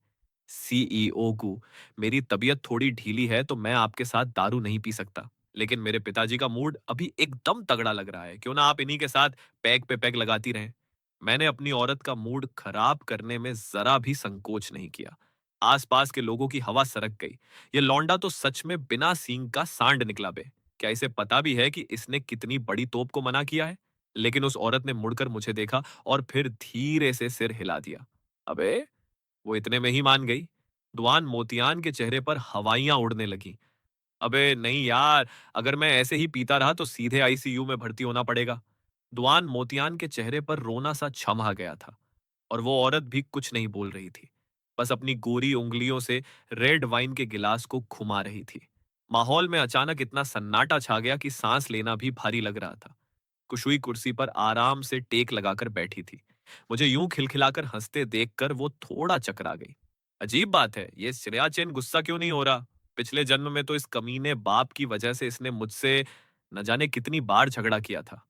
सीईओ गु, मेरी तबीयत थोड़ी ढीली है तो मैं आपके साथ दारू नहीं पी सकता, लेकिन मेरे पिताजी का मूड अभी एकदम तगड़ा लग रहा है। क्यों ना आप इन्हीं के साथ पैग पे पैग लगाती रहें। मैंने अपनी औरत का मूड खराब करने में जरा भी संकोच नहीं किया। आसपास के लोगों की हवा सरक गई। ये लौंडा तो सच में बिना सींग का सांड निकला बे। क्या इसे पता भी है कि इसने कितनी बड़ी तोप को मना किया है? लेकिन उस औरत ने मुड़कर मुझे देखा और फिर धीरे से सिर हिला दिया। अबे, वो इतने में ही मान गई। दुआन मोतियान के चेहरे पर हवाइयां उड़ने लगी। अबे नहीं यार, अगर मैं ऐसे ही पीता रहा तो सीधे आईसीयू में भर्ती होना पड़ेगा। दुआन मोतियान के चेहरे पर रोना सा छमा गया था और वो औरत भी कुछ नहीं बोल रही थी। बस अपनी गोरी उंगलियों से रेड वाइन के गिलास को घुमा रही थी। माहौल में अचानक इतना सन्नाटा छा गया कि सांस लेना भी भारी लग रहा था। कुशुई कुर्सी पर आराम से टेक लगाकर बैठी थी। मुझे यूं खिलखिलाकर हंसते देखकर वो थोड़ा चकरा गई। अजीब बात है, ये श्रेया चैन गुस्सा क्यों नहीं हो रहा? पिछले जन्म में तो इस कमीने बाप की वजह से इसने मुझसे न जाने कितनी बार झगड़ा किया था।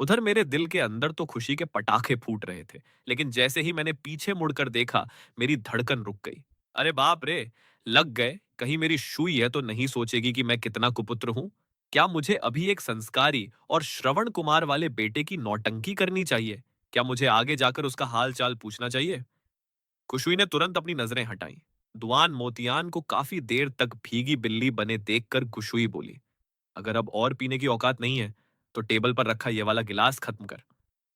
उधर मेरे दिल के अंदर तो खुशी के पटाखे फूट रहे थे, लेकिन जैसे ही मैंने पीछे मुड़कर देखा, मेरी धड़कन रुक गई। अरे बाप रे! लग गए, कहीं मेरी शुई है तो नहीं सोचेगी कि मैं कितना कुपुत्र हूं। क्या मुझे अभी एक संस्कारी और श्रवण कुमार वाले बेटे की नौटंकी करनी चाहिए? क्या मुझे आगे जाकर उसका हाल चाल पूछना चाहिए? कुशुई ने तुरंत अपनी नजरें हटाई। दुआन मोतियान को काफी देर तक भीगी बिल्ली बने देखकर गुशुई बोली, अगर अब और पीने की औकात नहीं है तो टेबल पर रखा ये वाला गिलास खत्म कर।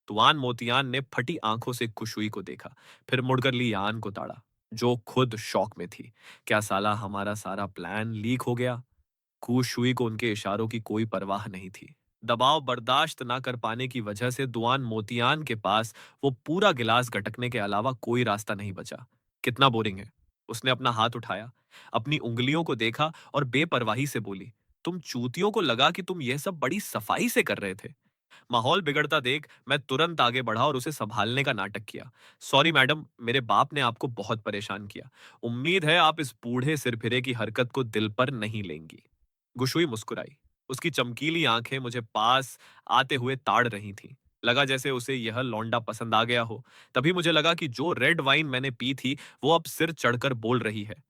तुआन मोतियान ने फटी आंखों से कुशुई को देखा, फिर मुड़कर लियान को ताड़ा, जो खुद शौक में थी। क्या साला हमारा सारा प्लान लीक हो गया? कुशुई को उनके इशारों की कोई परवाह नहीं थी। दबाव बर्दाश्त ना कर पाने की वजह से दुआन मोतियान के पास वो पूरा गिलास गटकने के अलावा कोई रास्ता नहीं बचा। कितना बोरिंग है। उसने अपना हाथ उठाया, अपनी उंगलियों को देखा और बेपरवाही से बोली, तुम चूतियों को लगा कि तुम यह सब बड़ी सफाई से कर रहे थे। माहौल बिगड़ता देख मैं तुरंत आगे बढ़ा और उसे संभालने का नाटक किया। सॉरी मैडम, मेरे बाप ने आपको बहुत परेशान किया। उम्मीद है आप इस बूढ़े सिरफिरे की हरकत को दिल पर नहीं लेंगी। गुशुई मुस्कुराई। उसकी चमकीली आंखें मुझे पास आते हुए ताड़ रही थीं। लगा जैसे उसे यह लौंडा पसंद आ गया हो। तभी मुझे लगा कि जो रेड वाइन मैंने पी थी वो अब सिर चढ़कर बोल रही है।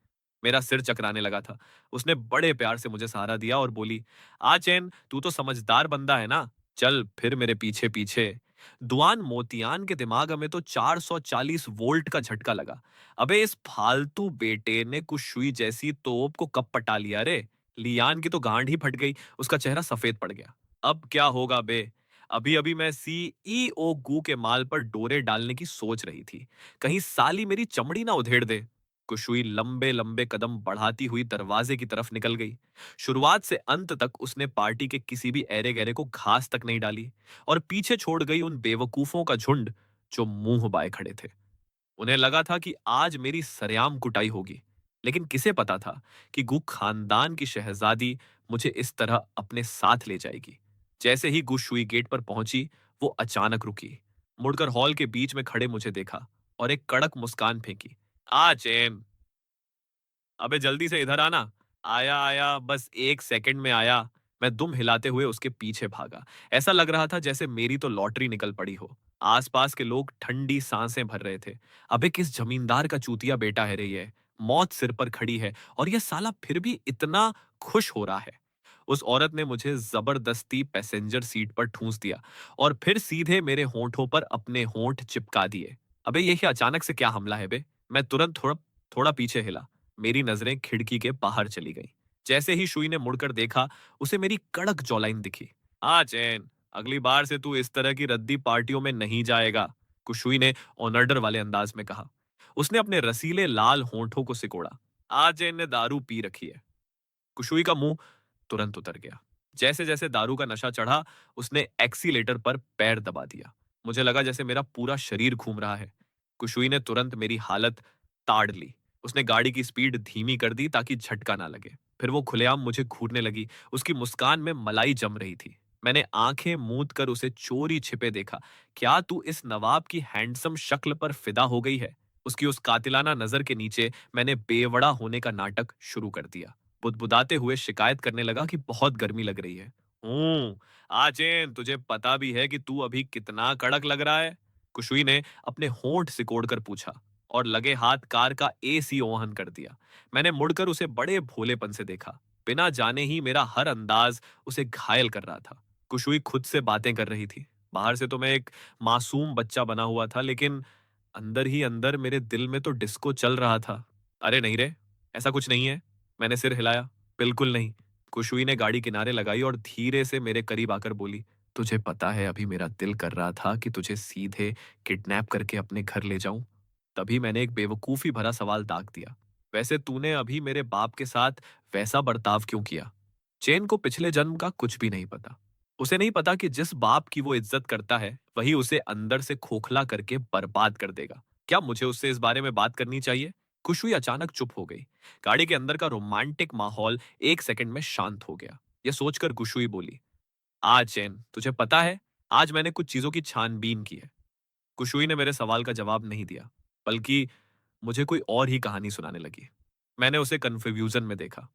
मेरा सिर चकराने लगा था। उसने बड़े प्यार से मुझे सहारा दिया और बोली, आ चैन, तू तो समझदार बंदा है ना, चल फिर मेरे पीछे पीछे। दुआन मोतियान के दिमाग में तो 440 वोल्ट का झटका लगा। अबे इस फालतू बेटे ने कुछ सुई जैसी तोप को कब पटा लिया रे। लियान की तो गांड ही फट गई, उसका चेहरा सफेद पड़ गया। अब क्या होगा बे? अभी अभी मैं सीईओ गू के माल पर डोरे डालने की सोच रही थी, कहीं साली मेरी चमड़ी ना उधेड़ दे। कुशुई लंबे लंबे कदम बढ़ाती हुई दरवाजे की तरफ निकल गई। शुरुआत से अंत तक उसने पार्टी के किसी भी ऐरे गहरे को घास तक नहीं डाली और पीछे छोड़ गई उन बेवकूफों का झुंड जो मुंह बाए खड़े थे। उन्हें लगा था कि आज मेरी सरेआम कुटाई होगी, लेकिन किसे पता था कि गु खानदान की शहजादी मुझे इस तरह अपने साथ ले जाएगी। जैसे ही गु शुई गेट पर पहुंची, वो अचानक रुकी, मुड़कर हॉल के बीच में खड़े मुझे देखा और एक कड़क मुस्कान फेंकी। आ चैन, अबे जल्दी से इधर आना। आया आया, बस 1 सेकंड में आया। मैं दुम हिलाते हुए उसके पीछे भागा। ऐसा लग रहा था जैसे मेरी तो लॉटरी निकल पड़ी हो। आसपास के लोग ठंडी सांसें भर रहे थे। अबे किस जमींदार का चूतिया बेटा है रे ये। मौत सिर पर खड़ी है और यह साला फिर भी इतना खुश हो रहा है। उस औरत ने मुझे जबरदस्ती पैसेंजर सीट पर ठूंस दिया और फिर सीधे मेरे होंठों पर अपने होंठ चिपका दिए। अबे यही अचानक से क्या हमला है बे? मैं तुरंत थोड़ा थोड़ा पीछे हिला। मेरी नजरें खिड़की के बाहर चली गईं। जैसे ही शुई ने मुड़कर देखा, उसे मेरी कड़क जॉलाइन दिखी। हाँ चैन, अगली बार से तू इस तरह की रद्दी पार्टियों में नहीं जाएगा, कुशुई ने ऑनर्डर वाले अंदाज में कहा। उसने अपने रसीले लाल होंठों को सिकोड़ा। आज चैन ने दारू पी रखी है। कुशुई का मुंह तुरंत उतर गया। जैसे जैसे दारू का नशा चढ़ा, उसने एक्सीलेटर पर पैर दबा दिया। मुझे लगा जैसे मेरा पूरा शरीर घूम रहा है। कुशुई ने तुरंत मेरी हालत ताड़ ली। उसने गाड़ी की स्पीड धीमी कर दी ताकि झटका ना लगे। फिर वो खुलेआम मुझे घूरने लगी। उसकी मुस्कान में मलाई जम रही थी। मैंने आंखें मूंद कर उसे चोरी छिपे देखा। क्या तू इस नवाब की हैंडसम शक्ल पर फिदा हो गई है? उसकी उस कातिलाना नजर के नीचे मैंने बेवड़ा होने का नाटक शुरू कर दिया। बुदबुदाते हुए शिकायत करने लगा कि बहुत गर्मी लग रही है। आचेन, तुझे पता भी है कि तू अभी कितना कड़क लग रहा है? कुशुई ने अपने होंठ सिकोड़कर पूछा और लगे हाथ कार का एसी ओहन कर दिया। मैंने मुड़कर उसे बड़े भोलेपन से देखा। बिना जाने ही मेरा हर अंदाज उसे घायल कर रहा था। कुशुई खुद से बातें कर रही थी। बाहर से तो मैं एक मासूम बच्चा बना हुआ था, लेकिन अंदर ही अंदर मेरे दिल में तो डिस्को चल रहा था। अरे नहीं रे, ऐसा कुछ नहीं है। मैंने सिर हिलाया। बिल्कुल नहीं। कुशुई ने गाड़ी किनारे लगाई और धीरे से मेरे करीब आकर बोली, तुझे पता है अभी मेरा दिल कर रहा था कि तुझे सीधे किडनैप करके अपने घर ले जाऊं। तभी मैंने एक बेवकूफी भरा सवाल दाग दिया, वैसे तूने अभी मेरे बाप के साथ वैसा बर्ताव क्यों किया? चेन को पिछले जन्म का कुछ भी नहीं पता। उसे नहीं पता कि जिस बाप की वो इज्जत करता है वही उसे अंदर से खोखला करके बर्बाद कर देगा। क्या मुझे उससे इस बारे में बात करनी चाहिए? खुशबू अचानक चुप हो गई। गाड़ी के अंदर का रोमांटिक माहौल 1 सेकंड में शांत हो गया। यह सोचकर गुशुई बोली, आज चैन, तुझे पता है आज मैंने कुछ चीजों की छानबीन की है। कुशुई ने मेरे सवाल का जवाब नहीं दिया, बल्कि मुझे कोई और ही कहानी सुनाने लगी। मैंने उसे कंफ्यूजन में देखा।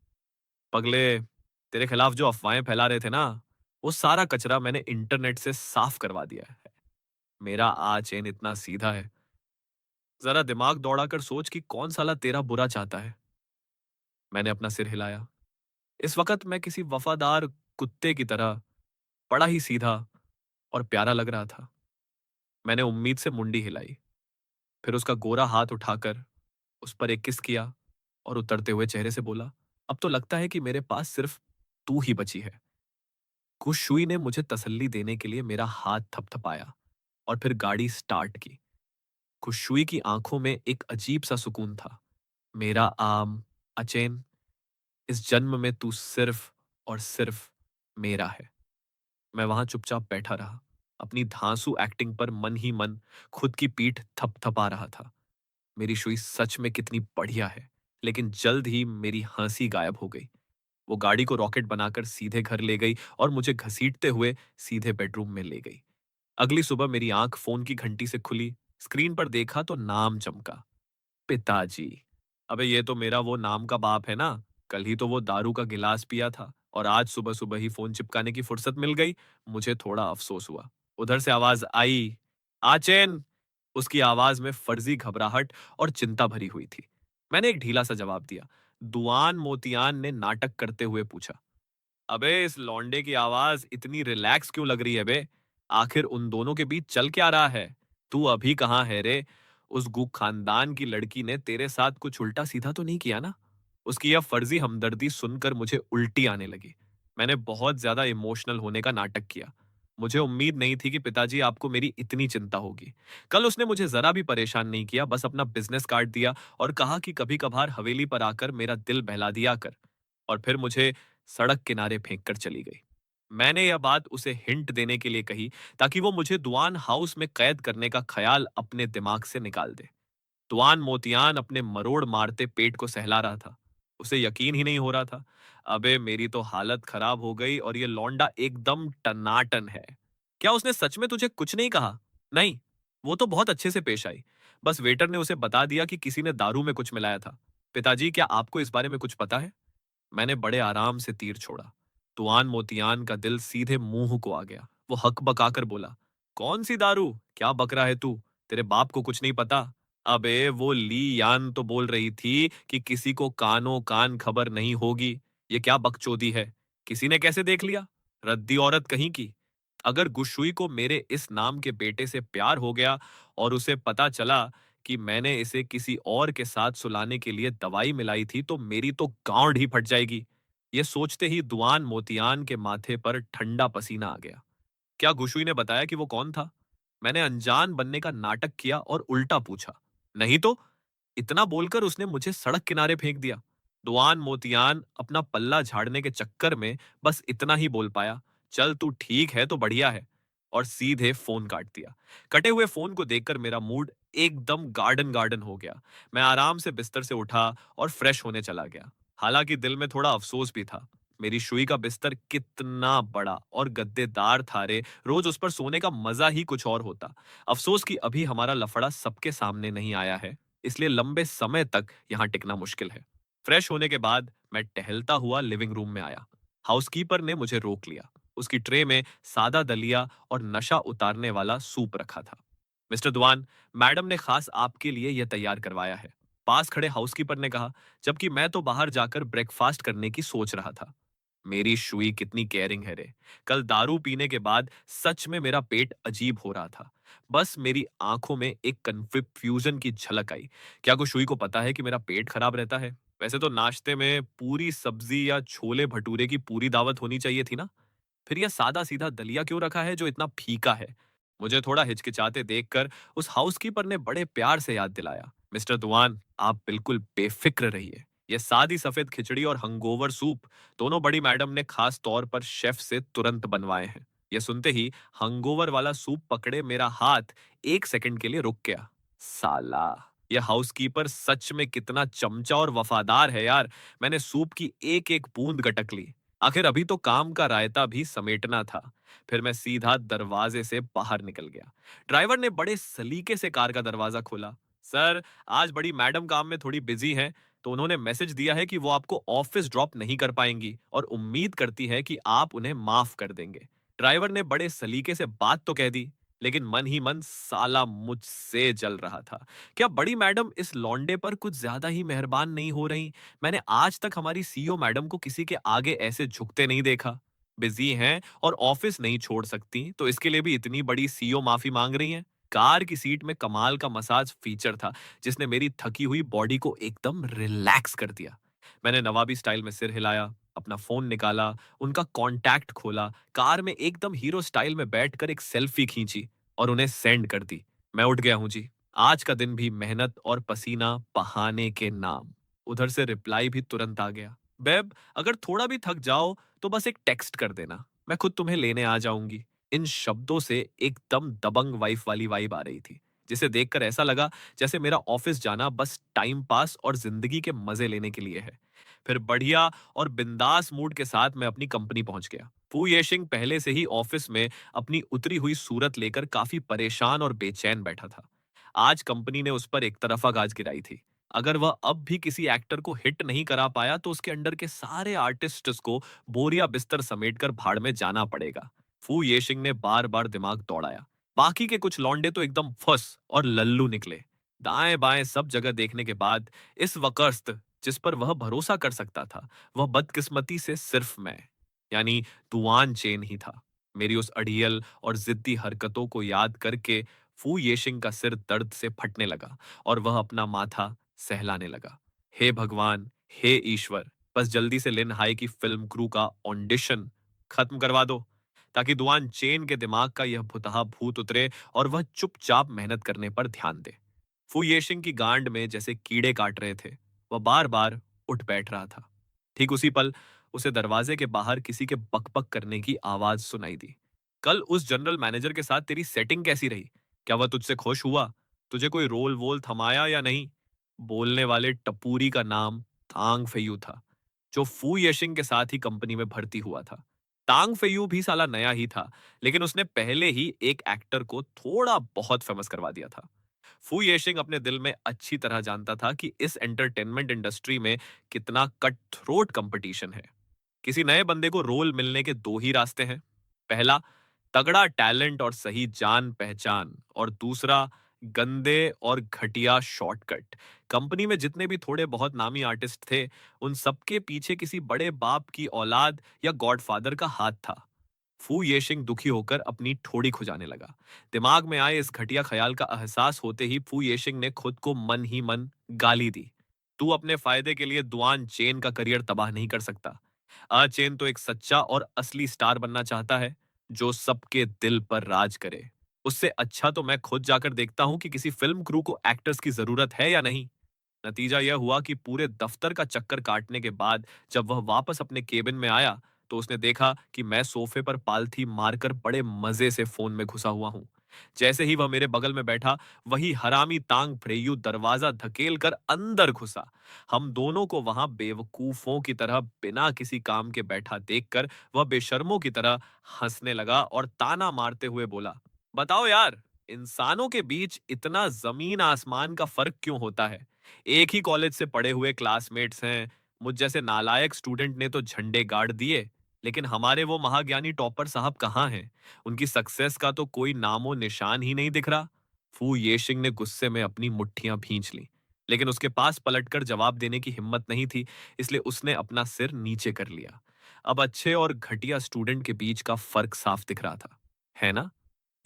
पगले, तेरे खिलाफ जो अफवाहें फैला रहे थे ना, वो सारा कचरा मैंने इंटरनेट से साफ करवा दिया है। मेरा आ चैन इतना सीधा है। जरा दिमाग दौड़ाकर सोच कि कौन साला तेरा बुरा चाहता है। मैंने अपना सिर हिलाया। इस वक्त मैं किसी वफादार कुत्ते की तरह बड़ा ही सीधा और प्यारा लग रहा था। मैंने उम्मीद से मुंडी हिलाई। फिर उसका गोरा हाथ उठाकर उस पर एक किस किया और उतरते हुए चेहरे से बोला, अब तो लगता है कि मेरे पास सिर्फ तू ही बची है। कुशुई ने मुझे तसल्ली देने के लिए मेरा हाथ थपथपाया और फिर गाड़ी स्टार्ट की। खुशुई की आंखों में एक अजीब सा सुकून था। मेरा आम, अचेन, इस जन्म में तू सिर्फ और सिर्फ मेरा है। मैं वहां चुपचाप बैठा रहा, अपनी धांसू एक्टिंग पर मन ही मन खुद की पीठ थपथपा रहा था। मेरी शुई सच में कितनी बढ़िया है। लेकिन जल्द ही मेरी हंसी गायब हो गई। वो गाड़ी को रॉकेट बनाकर सीधे घर ले गई और मुझे घसीटते हुए सीधे बेडरूम में ले गई। अगली सुबह मेरी आंख फोन की घंटी से खुली। स्क्रीन पर देखा तो नाम चमका, पिताजी। अबे ये तो मेरा वो नाम का बाप है ना। कल ही तो वो दारू का गिलास पिया था और आज सुबह सुबह ही फोन चिपकाने की फुर्सत मिल गई। मुझे थोड़ा अफसोस हुआ। उधर से आवाज आई, आचेन। उसकी आवाज में फर्जी घबराहट और चिंता भरी हुई थी। मैंने एक ढीला सा जवाब दिया। दुआन मोतियान ने नाटक करते हुए पूछा, अबे इस लौंडे की आवाज इतनी रिलैक्स क्यों लग रही है बे? आखिर उन दोनों के बीच चल क्या रहा है? तू अभी कहाँ है रे? उस गुक खानदान की लड़की ने तेरे साथ कुछ उल्टा सीधा तो नहीं किया ना? उसकी यह फर्जी हमदर्दी सुनकर मुझे उल्टी आने लगी। मैंने बहुत ज्यादा इमोशनल होने का नाटक किया। मुझे उम्मीद नहीं थी कि पिताजी आपको मेरी इतनी चिंता होगी। कल उसने मुझे जरा भी परेशान नहीं किया, बस अपना बिजनेस कार्ड दिया और कहा कि कभी कभार हवेली पर आकर मेरा दिल बहला दिया कर। और फिर मुझे सड़क किनारे फेंक कर चली गई। मैंने यह बात उसे हिंट देने के लिए कही ताकि वो मुझे दुआन हाउस में कैद करने का ख्याल अपने दिमाग से निकाल दे। दुआन मोतियान अपने मरोड़ मारते पेट को सहला रहा था। उसे यकीन ही नहीं हो रहा था। अबे मेरी तो हालत खराब हो गई और ये लौंडा एकदम टनाटन है। क्या उसने सच में तुझे कुछ नहीं कहा? नहीं, वो तो बहुत अच्छे से पेश आई। बस वेटर ने उसे बता दिया कि किसी ने दारू में कुछ मिलाया था। पिताजी, क्या आपको इस बारे में कुछ पता है? मैंने बड़े आराम से तीर छोड़ा। तुआन मोतियान का दिल सीधे मुंह को आ गया। वो हक बकाकर बोला, कौन सी दारू? क्या बक रहा है तू? तेरे बाप को कुछ नहीं पता? अबे वो ली यान तो बोल रही थी कि किसी को कानो कान खबर नहीं होगी। ये क्या बकचोदी है? किसी ने कैसे देख लिया? रद्दी औरत कहीं की। अगर गुशुई को मेरे इस नाम के बेटे से प्यार हो गया और उसे पता चला कि मैंने इसे किसी और के साथ सुलाने के लिए दवाई मिलाई थी तो मेरी तो गांड ही फट जाएगी। ये सोचते ही दुआन मोतियान के माथे पर ठंडा पसीना आ गया। क्या गुशुई ने बताया कि वो कौन था? मैंने अनजान बनने का नाटक किया और उल्टा पूछा। नहीं तो। इतना बोलकर उसने मुझे सड़क किनारे फेंक दिया। दुआन मोतियान अपना पल्ला झाड़ने के चक्कर में बस इतना ही बोल पाया, चल तू ठीक है तो बढ़िया है, और सीधे फोन काट दिया। कटे हुए फोन को देखकर मेरा मूड एकदम गार्डन गार्डन हो गया। मैं आराम से बिस्तर से उठा और फ्रेश होने चला गया। हालांकि दिल में थोड़ा अफसोस भी था। मेरी शुई का बिस्तर कितना बड़ा और गद्देदार था रे। रोज उस पर सोने का मजा ही कुछ और होता। अफसोस कि अभी हमारा लफड़ा सबके सामने नहीं आया है, इसलिए लंबे समय तक यहाँ टिकना मुश्किल है। फ्रेश होने के बाद मैं टहलता हुआ लिविंग रूम में आया। हाउसकीपर ने मुझे रोक लिया। उसकी ट्रे में सादा दलिया और नशा उतारने वाला सूप रखा था। मिस्टर दुआन, मैडम ने खास आपके लिए यह तैयार करवाया है, पास खड़े हाउसकीपर ने कहा, जबकि मैं तो बाहर जाकर ब्रेकफास्ट करने की सोच रहा था। मेरी शुई कितनी केयरिंग है रे। कल दारू पीने के बाद सच में मेरा पेट अजीब हो रहा था। बस मेरी आंखों में एक कंफ्यूजन की झलक आई। क्या को शुई को पता है कि मेरा पेट खराब रहता है? वैसे तो नाश्ते में पूरी सब्जी या छोले भटूरे की पूरी दावत होनी चाहिए थी ना। फिर यह सादा सीधा दलिया क्यों रखा है जो इतना फीका है? मुझे थोड़ा हिचकिचाते देखकर उस हाउसकीपर ने बड़े प्यार से याद दिलाया, मिस्टर दुआन, आप बिल्कुल बेफिक्र रहिए। यह सादी सफेद खिचड़ी और हंगोवर सूप दोनों बड़ी मैडम ने खास तौर पर शेफ से तुरंत बनवाए हैं। यह सुनते ही हंगोवर वाला सूप पकड़े मेरा हाथ एक सेकंड के लिए रुक गया। साला, यह हाउसकीपर सच में कितना चमचा और वफादार है यार। मैंने सूप की एक एक बूंद गटक ली। आखिर अभी तो काम का रायता भी समेटना था। फिर मैं सीधा दरवाजे से बाहर निकल गया। ड्राइवर ने बड़े सलीके से कार का दरवाजा खोला। सर, आज बड़ी मैडम काम में थोड़ी बिजी हैं, तो उन्होंने मैसेज दिया है कि वो आपको ऑफिस ड्रॉप नहीं कर पाएंगी और उम्मीद करती है कि आप उन्हें माफ कर देंगे। ड्राइवर ने बड़े सलीके से बात तो कह दी, लेकिन मन ही मन साला मुझसे जल रहा था। क्या बड़ी मैडम इस लौंडे पर कुछ ज्यादा ही मेहरबान नहीं हो रही? मैंने आज तक हमारी सीईओ मैडम को किसी के आगे ऐसे झुकते नहीं देखा। बिजी हैं और ऑफिस नहीं छोड़ सकती, तो इसके लिए भी इतनी बड़ी सीईओ माफी मांग रही हैं। कार की सीट में कमाल का मसाज फीचर था, जिसने मेरी थकी हुई बॉडी को एकदम रिलैक्स कर दिया। मैंने नवाबी स्टाइल में सिर हिलाया, अपना फोन निकाला, उनका कॉन्टैक्ट खोला, कार में एकदम हीरो स्टाइल में बैठकर एक सेल्फी खींची और उन्हें सेंड कर दी। मैं उठ गया हूँ जी। आज का दिन भी मेहनत और पसीना बहाने के नाम। उधर से रिप्लाई भी तुरंत आ गया। बेब, अगर थोड़ा भी थक जाओ तो बस एक टेक्स्ट कर देना, मैं खुद तुम्हें लेने आ जाऊंगी। इन शब्दों से एकदम दबंग वाइफ वाली वाइब आ रही थी, जिसे देखकर ऐसा लगा जैसे मेरा ऑफिस जाना बस टाइम पास और जिंदगी के मजे लेने के लिए है। फिर बढ़िया और बिंदास मूड के साथ मैं अपनी कंपनी पहुंच गया। फू येशिंग पहले से ही ऑफिस में अपनी उतरी हुई सूरत लेकर काफी परेशान और बेचैन बैठा था। आज कंपनी ने उस पर एक तरफा गाज गिराई थी। अगर वह अब भी किसी एक्टर को हिट नहीं करा पाया तो उसके अंडर के सारे आर्टिस्ट्स को बोरिया बिस्तर समेटकर भाड़ में जाना पड़ेगा। फू येशिंग ने बार बार दिमाग दौड़ाया। बाकी के कुछ लौंडे तो एकदम फुस और लल्लू निकले। दाएं बाएं सब जगह देखने के बाद इस वकर्स्त जिस पर वह भरोसा कर सकता था, वह बदकिस्मती से सिर्फ मैं, यानी दुआन चेन ही था। मेरी उस अड़ियल और जिद्दी हरकतों को याद करके फू येशिंग का सिर दर्द से फटने लगा और वह अपना माथा सहलाने लगा। हे भगवान, हे ईश्वर, बस जल्दी से लिन हाई की फिल्म क्रू का ऑडिशन खत्म करवा दो, ताकि दुआन चेन के दिमाग का यह भुतहा भूत उतरे और वह चुपचाप मेहनत करने पर ध्यान दे। फू येशिंग की गांड में जैसे कीड़े काट रहे थे, वह बार बार उठ बैठ रहा था। ठीक उसी पल उसे दरवाजे के बाहर किसी के बकबक करने की आवाज सुनाई दी। कल उस जनरल मैनेजर के साथ तेरी सेटिंग कैसी रही? क्या वह तुझसे खुश हुआ? तुझे कोई रोल वोल थमाया या नहीं? बोलने वाले टपूरी का नाम तांग फेयू था, जो फू येशिंग के साथ ही कंपनी में भर्ती हुआ था। तांग फेयू भी साला नया ही था, लेकिन उसने पहले ही एक एक्टर को थोड़ा बहुत फेमस करवा दिया था। फू येशिंग अपने दिल में अच्छी तरह जानता था कि इस एंटरटेनमेंट इंडस्ट्री में कितना कट थ्रोट कंपटीशन है। किसी नए बंदे को रोल मिलने के दो ही रास्ते हैं। पहला, तगड़ा टैलेंट और सही जान पहचान, और दूसरा, गंदे और घटिया शॉर्टकट। कंपनी में जितने भी थोड़े बहुत नामी आर्टिस्ट थे, उन सबके पीछे किसी बड़े बाप की औलाद या गॉडफादर का हाथ था। फू येशिंग दुखी होकर अपनी ठोड़ी खुजाने लगा। दिमाग में आए इस घटिया ख्याल का एहसास होते ही फू येशिंग ने खुद को मन ही मन गाली दी। तू अपने फायदे के लिए दुआन चेन का करियर तबाह नहीं कर सकता। चेन तो एक सच्चा और असली स्टार बनना चाहता है, जो सबके दिल पर राज करे। उससे अच्छा तो मैं खुद जाकर देखता हूं कि किसी फिल्म क्रू को एक्टर्स की जरूरत है या नहीं। नतीजा यह हुआ कि पूरे दफ्तर का चक्कर काटने के बाद जब वह वापस अपने केबिन में आया, तो उसने देखा कि मैं सोफे पर पालथी मारकर बड़े मजे से फोन में घुसा हुआ हूं। जैसे ही वह मेरे बगल में बैठा, वही हरामी तांग फ्रेयू दरवाजा धकेल कर अंदर घुसा। हम दोनों को वहां बेवकूफों की तरह बिना किसी काम के बैठा देखकर वह बेशर्मों की तरह हंसने लगा और ताना मारते हुए बोला, बताओ यार, इंसानों के बीच इतना जमीन आसमान का फर्क क्यों होता है? एक ही कॉलेज से पढ़े हुए क्लासमेट्स हैं। मुझ जैसे नालायक स्टूडेंट ने तो झंडे गाड़ दिए, लेकिन हमारे वो महाज्ञानी टॉपर साहब कहाँ हैं? उनकी सक्सेस का तो कोई नामो निशान ही नहीं दिख रहा। फू येशिंग ने गुस्से में अपनी मुट्ठियां भींच ली, लेकिन उसके पास पलटकर जवाब देने की हिम्मत नहीं थी, इसलिए उसने अपना सिर नीचे कर लिया। अब अच्छे और घटिया स्टूडेंट के बीच का फर्क साफ दिख रहा था, है ना?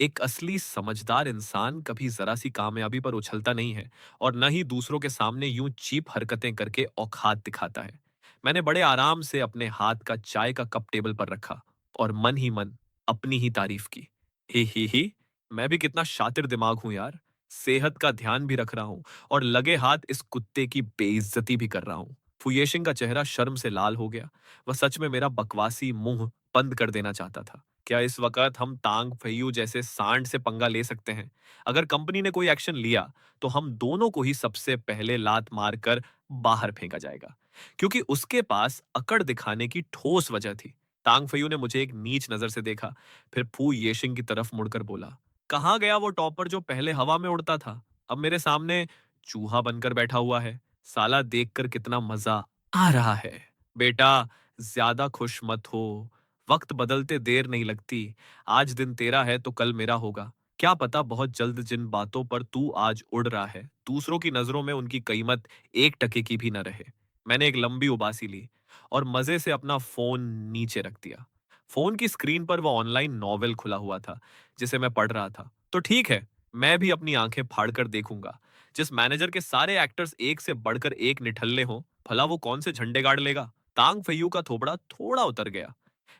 एक असली समझदार इंसान कभी जरा सी कामयाबी पर उछलता नहीं है, और न ही दूसरों के सामने यूं चीप हरकतें करके औकात दिखाता है। मैंने बड़े आराम से अपने हाथ का चाय का कप टेबल पर रखा और मन ही मन अपनी ही तारीफ की। ही, मैं भी कितना शातिर दिमाग हूं यार। सेहत का ध्यान भी रख रहा हूं और लगे हाथ इस कुत्ते की बेइज्जती भी कर रहा हूं। फुयेशिंग का चेहरा शर्म से लाल हो गया। वह सच में मेरा बकवासी मुंह बंद कर देना चाहता था। क्या इस वक्त हम तांग फैयू जैसे सांड से पंगा ले सकते हैं? अगर कंपनी ने कोई एक्शन लिया, तो हम दोनों को ही सबसे पहले लात मारकर बाहर फेंका जाएगा, क्योंकि उसके पास अकड़ दिखाने की ठोस वजह थी। तांग फैयू ने मुझे एक नीच नजर से देखा, फिर फू येशिंग की तरफ मुड़कर बोला, कहाँ गया वो टॉपर जो पहले हवा में उड़ता था? अब मेरे सामने चूहा बनकर बैठा हुआ है। साला देखकर कितना मजा आ रहा है। बेटा, ज्यादा खुश मत हो। वक्त बदलते देर नहीं लगती। आज दिन तेरा है तो कल मेरा होगा। क्या पता बहुत जल्द जिन बातों पर तू आज उड़ रहा है, दूसरों की नजरों में उनकी कीमत 1 टके की भी न रहे। मैंने एक लंबी उबासी ली और मजे से अपना फोन नीचे रख दिया। फोन की स्क्रीन पर वो ऑनलाइन नॉवेल खुला हुआ था, जिसे मैं पढ़ रहा था। तो ठीक है, मैं भी अपनी आंखें फाड़कर देखूंगा। जिस मैनेजर के सारे एक्टर्स एक से बढ़कर एक निठल्ले हों, भला वो कौन से झंडे गाड़ लेगा? तांग फैयू का थोबड़ा थोड़ा उतर गया।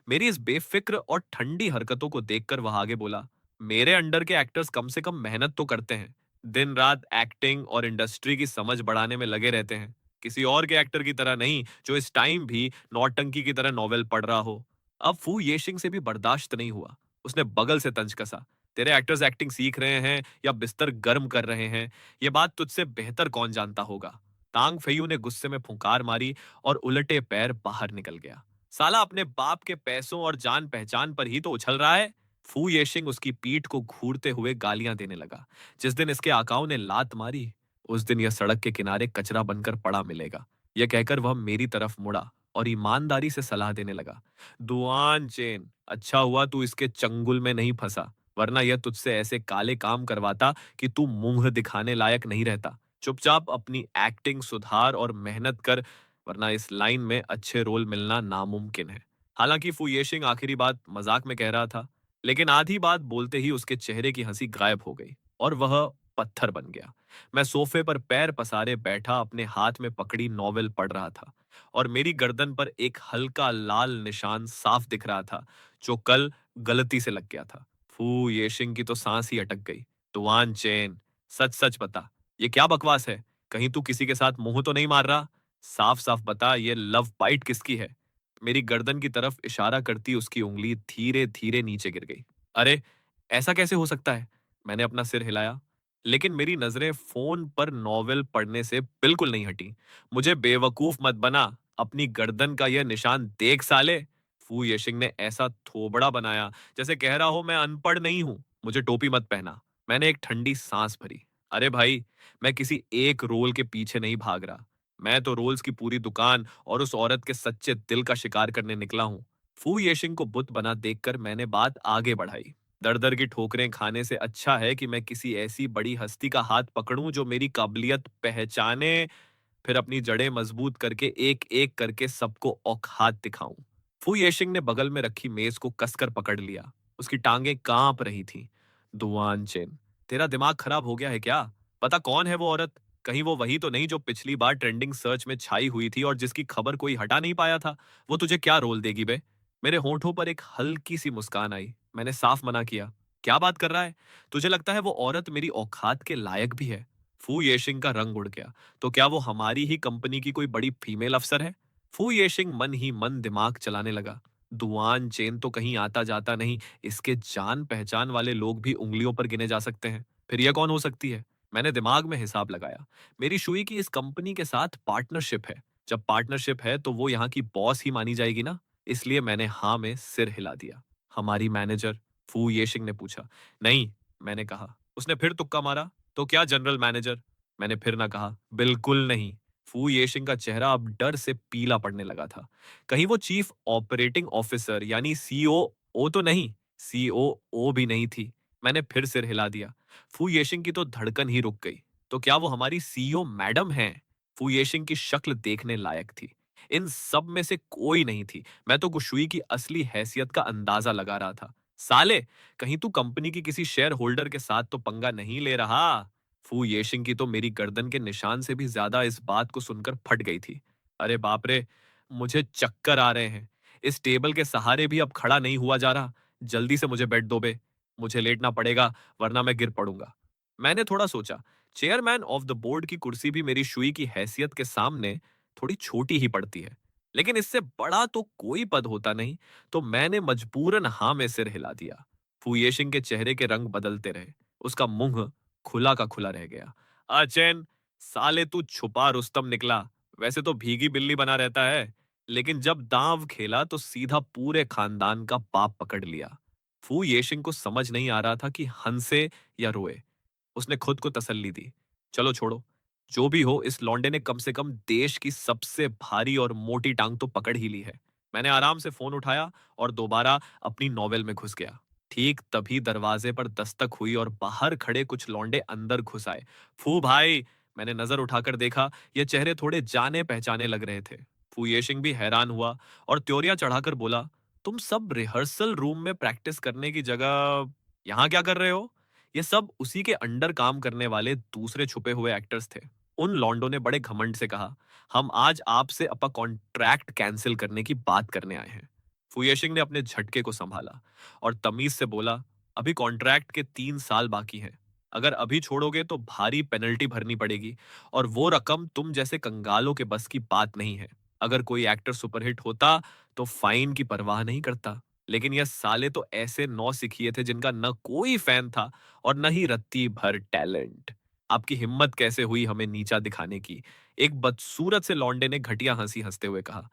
मेरी इस बेफिक्र और ठंडी हरकतों को देखकर वह आगे बोला, मेरे अंडर के एक्टर्स कम से कम मेहनत तो करते हैं। दिन रात एक्टिंग और इंडस्ट्री की समझ बढ़ाने में लगे रहते हैं। किसी और के एक्टर की तरह नहीं, जो इस टाइम भी नौटंकी की तरह नॉवेल पढ़ रहा हो। अब फू येशिंग से भी बर्दाश्त नहीं हुआ। उसने बगल से तंज कसा, तेरे एक्टर्स एक्टिंग सीख रहे हैं या बिस्तर गर्म कर रहे हैं, ये बात तुझसे बेहतर कौन जानता होगा। तांग फेयू ने गुस्से में फुंकार मारी और उलटे पैर बाहर निकल गया। साला अपने बाप के पैसों और जान पहचान पर ही तो उछल रहा है। फू येशिंग उसकी पीठ को घूरते हुए गालियां देने लगा। जिस दिन इसके आकाओं ने लात मारी, उस दिन यह सड़क के किनारे कचरा बनकर पड़ा मिलेगा। यह कहकर वह मेरी तरफ मुड़ा और ईमानदारी से सलाह देने लगा, दुआन चेन, अच्छा हुआ तू इसके चंगुल में नहीं फंसा, वरना यह तुझसे ऐसे काले काम करवाता कि तू मुंह दिखाने लायक नहीं रहता। चुपचाप अपनी एक्टिंग सुधार और मेहनत कर, वरना इस लाइन में अच्छे रोल मिलना नामुमकिन है। हालांकि फुयेशिंग आखिरी बात मजाक में कह रहा था, लेकिन आधी बात बोलते ही उसके चेहरे की हंसी गायब हो गई और वह पत्थर बन गया। मैं सोफे पर पैर पसारे बैठा अपने हाथ में पकड़ी नॉवेल पढ़ रहा था और मेरी गर्दन पर एक हल्का लाल निशान साफ दिख रहा था, जो कल गलती से लग गया था। फू येशिंग की तो सांस ही अटक गई। तुआन चेन, सच सच बता, ये क्या बकवास है? कहीं तू किसी के साथ मुंह तो नहीं मार रहा? साफ साफ बता, ये लव बाइट किसकी है? मेरी गर्दन की तरफ इशारा करती उसकी उंगली धीरे धीरे नीचे गिर गई। अरे, ऐसा कैसे हो सकता है? मैंने अपना सिर हिलाया, लेकिन मेरी नजरें फोन पर नॉवेल पढ़ने से बिल्कुल नहीं हटी। मुझे बेवकूफ मत बना, अपनी गर्दन का यह निशान देख साले। फू येशिंग ने ऐसा थोबड़ा बनाया जैसे कह रहा हो मैं अनपढ़ नहीं हूं, मुझे टोपी मत पहना। मैंने एक ठंडी सांस भरी। अरे भाई, मैं किसी एक रोल के पीछे नहीं भाग रहा। मैं तो रोल्स की पूरी दुकान और उस औरत के सच्चे दिल का शिकार करने निकला हूं। फू येशिंग को बुत बना देखकर मैंने बात आगे बढ़ाई। दर दर की ठोकरें खाने से अच्छा है कि मैं किसी ऐसी बड़ी हस्ती का हाथ पकड़ूं जो मेरी काबिलियत पहचाने, फिर अपनी जड़ें मजबूत करके एक एक करके सबको औकात दिखाऊं। फू येशिंग ने बगल में रखी मेज को कसकर पकड़ लिया। उसकी टांगें कांप रही थीं। दुआन चेन, तेरा दिमाग खराब हो गया है क्या? पता कौन है वो औरत? कहीं वो वही तो नहीं जो पिछली बार ट्रेंडिंग सर्च में छाई हुई थी और जिसकी खबर कोई हटा नहीं पाया था? वो तुझे क्या रोल देगी बे? मेरे होंठों पर एक हल्की सी मुस्कान आई। मैंने साफ मना किया, क्या बात कर रहा है? तुझे लगता है वो औरत मेरी औकात के लायक भी है? फू येशिंग का रंग उड़ गया। तो क्या वो हमारी ही कंपनी की कोई बड़ी फीमेल अफसर है? फू येशिंग मन ही मन दिमाग चलाने लगा। दुआन चेन तो कहीं आता जाता नहीं, इसके जान पहचान वाले लोग भी उंगलियों पर गिने जा सकते हैं। फिर यह कौन हो सकती है? मैंने दिमाग में हिसाब लगाया। मेरी शुई की इस कंपनी के साथ पार्टनरशिप है। जब पार्टनरशिप है तो वो यहाँ की बॉस ही मानी जाएगी ना। इसलिए मैंने हाँ में सिर हिला दिया। हमारी मैनेजर? फू येशिंग ने पूछा। नहीं, मैंने कहा। उसने फिर तुक्का मारा, तो क्या जनरल मैनेजर? मैंने फिर ना कहा। बिल्कुल नहीं। फू येशिंग का चेहरा अब डर से पीला पड़ने लगा था। कहीं वो चीफ ऑपरेटिंग ऑफिसर यानी सीओओ तो नहीं? सीओओ भी नहीं थी। मैंने फिर सिर हिला दिया। फू येशिंग की तो धड़कन ही रुक गई। तो क्या वो हमारी सीईओ मैडम हैं? फू येशिंग की शक्ल देखने लायक थी। इन सब में से कोई नहीं थी। मैं तो गुशुई की असली हैसियत का अंदाजा लगा रहा था। साले, कहीं तू कंपनी की किसी शेयर होल्डर के साथ तो पंगा नहीं ले रहा? फू येशिंग की तो मेरी गर्दन के निशान से भी ज्यादा इस बात को सुनकर फट गई थी। अरे बाप रे, मुझे चक्कर आ रहे हैं। इस टेबल के सहारे भी अब खड़ा नहीं हुआ जा रहा। जल्दी से मुझे बेड दो बे। मुझे लेटना पड़ेगा, वरना मैं गिर पड़ूंगा। मैंने थोड़ा सोचा। चेयरमैन ऑफ द बोर्ड की कुर्सी भी मेरी शुई की हैसियत के सामने थोड़ी छोटी ही पड़ती है, लेकिन इससे बड़ा तो कोई पद होता नहीं। तो मैंने मजबूरन हाँ में सिर हिला दिया। फुयेशिंग के चेहरे के रंग बदलते रहे। उसका मुंह खुला का खुला रह गया। अचैन, साले तू छुपा रुस्तम निकला। वैसे तो भीगी बिल्ली बना रहता है, लेकिन जब दांव खेला तो सीधा पूरे खानदान का पाप पकड़ लिया। फू येशिंग को समझ नहीं आ रहा था कि हंसे या रोए। उसने खुद को तसल्ली दी, चलो छोड़ो, जो भी हो इस लौंडे ने कम से कम देश की सबसे भारी और मोटी टांग तो पकड़ ही ली है। मैंने आराम से फोन उठाया और दोबारा अपनी नॉवेल में घुस गया। ठीक तभी दरवाजे पर दस्तक हुई और बाहर खड़े कुछ लौंडे अंदर घुस आए। फू भाई, मैंने नजर उठाकर देखा, ये चेहरे थोड़े जाने पहचाने लग रहे थे। फू येशिंग भी हैरान हुआ और त्योरियां चढ़ाकर बोला, तुम सब रिहर्सल रूम में प्रैक्टिस करने की जगह यहाँ क्या कर रहे हो? ये सब उसी के अंडर काम करने वाले दूसरे छुपे हुए एक्टर्स थे। उन लॉन्डो ने बड़े घमंड से कहा, हम आज आपसे अपना कॉन्ट्रैक्ट कैंसिल करने की बात करने आए हैं। फुयेशिंग ने अपने झटके को संभाला और तमीज से बोला, अभी कॉन्ट्रैक्ट के 3 साल बाकी हैं। अगर अभी छोड़ोगे तो भारी पेनल्टी भरनी पड़ेगी और वो रकम तुम जैसे कंगालों के बस की बात नहीं है। अगर कोई एक्टर सुपरहिट होता तो फाइन की परवाह नहीं करता, लेकिन ये साले तो ऐसे नौसिखिए थे जिनका न कोई फैन था और न ही रत्ती भर टैलेंट। आपकी हिम्मत कैसे हुई हमें नीचा दिखाने की? एक बदसूरत से लौंडे ने घटिया हंसी हंसते हुए कहा।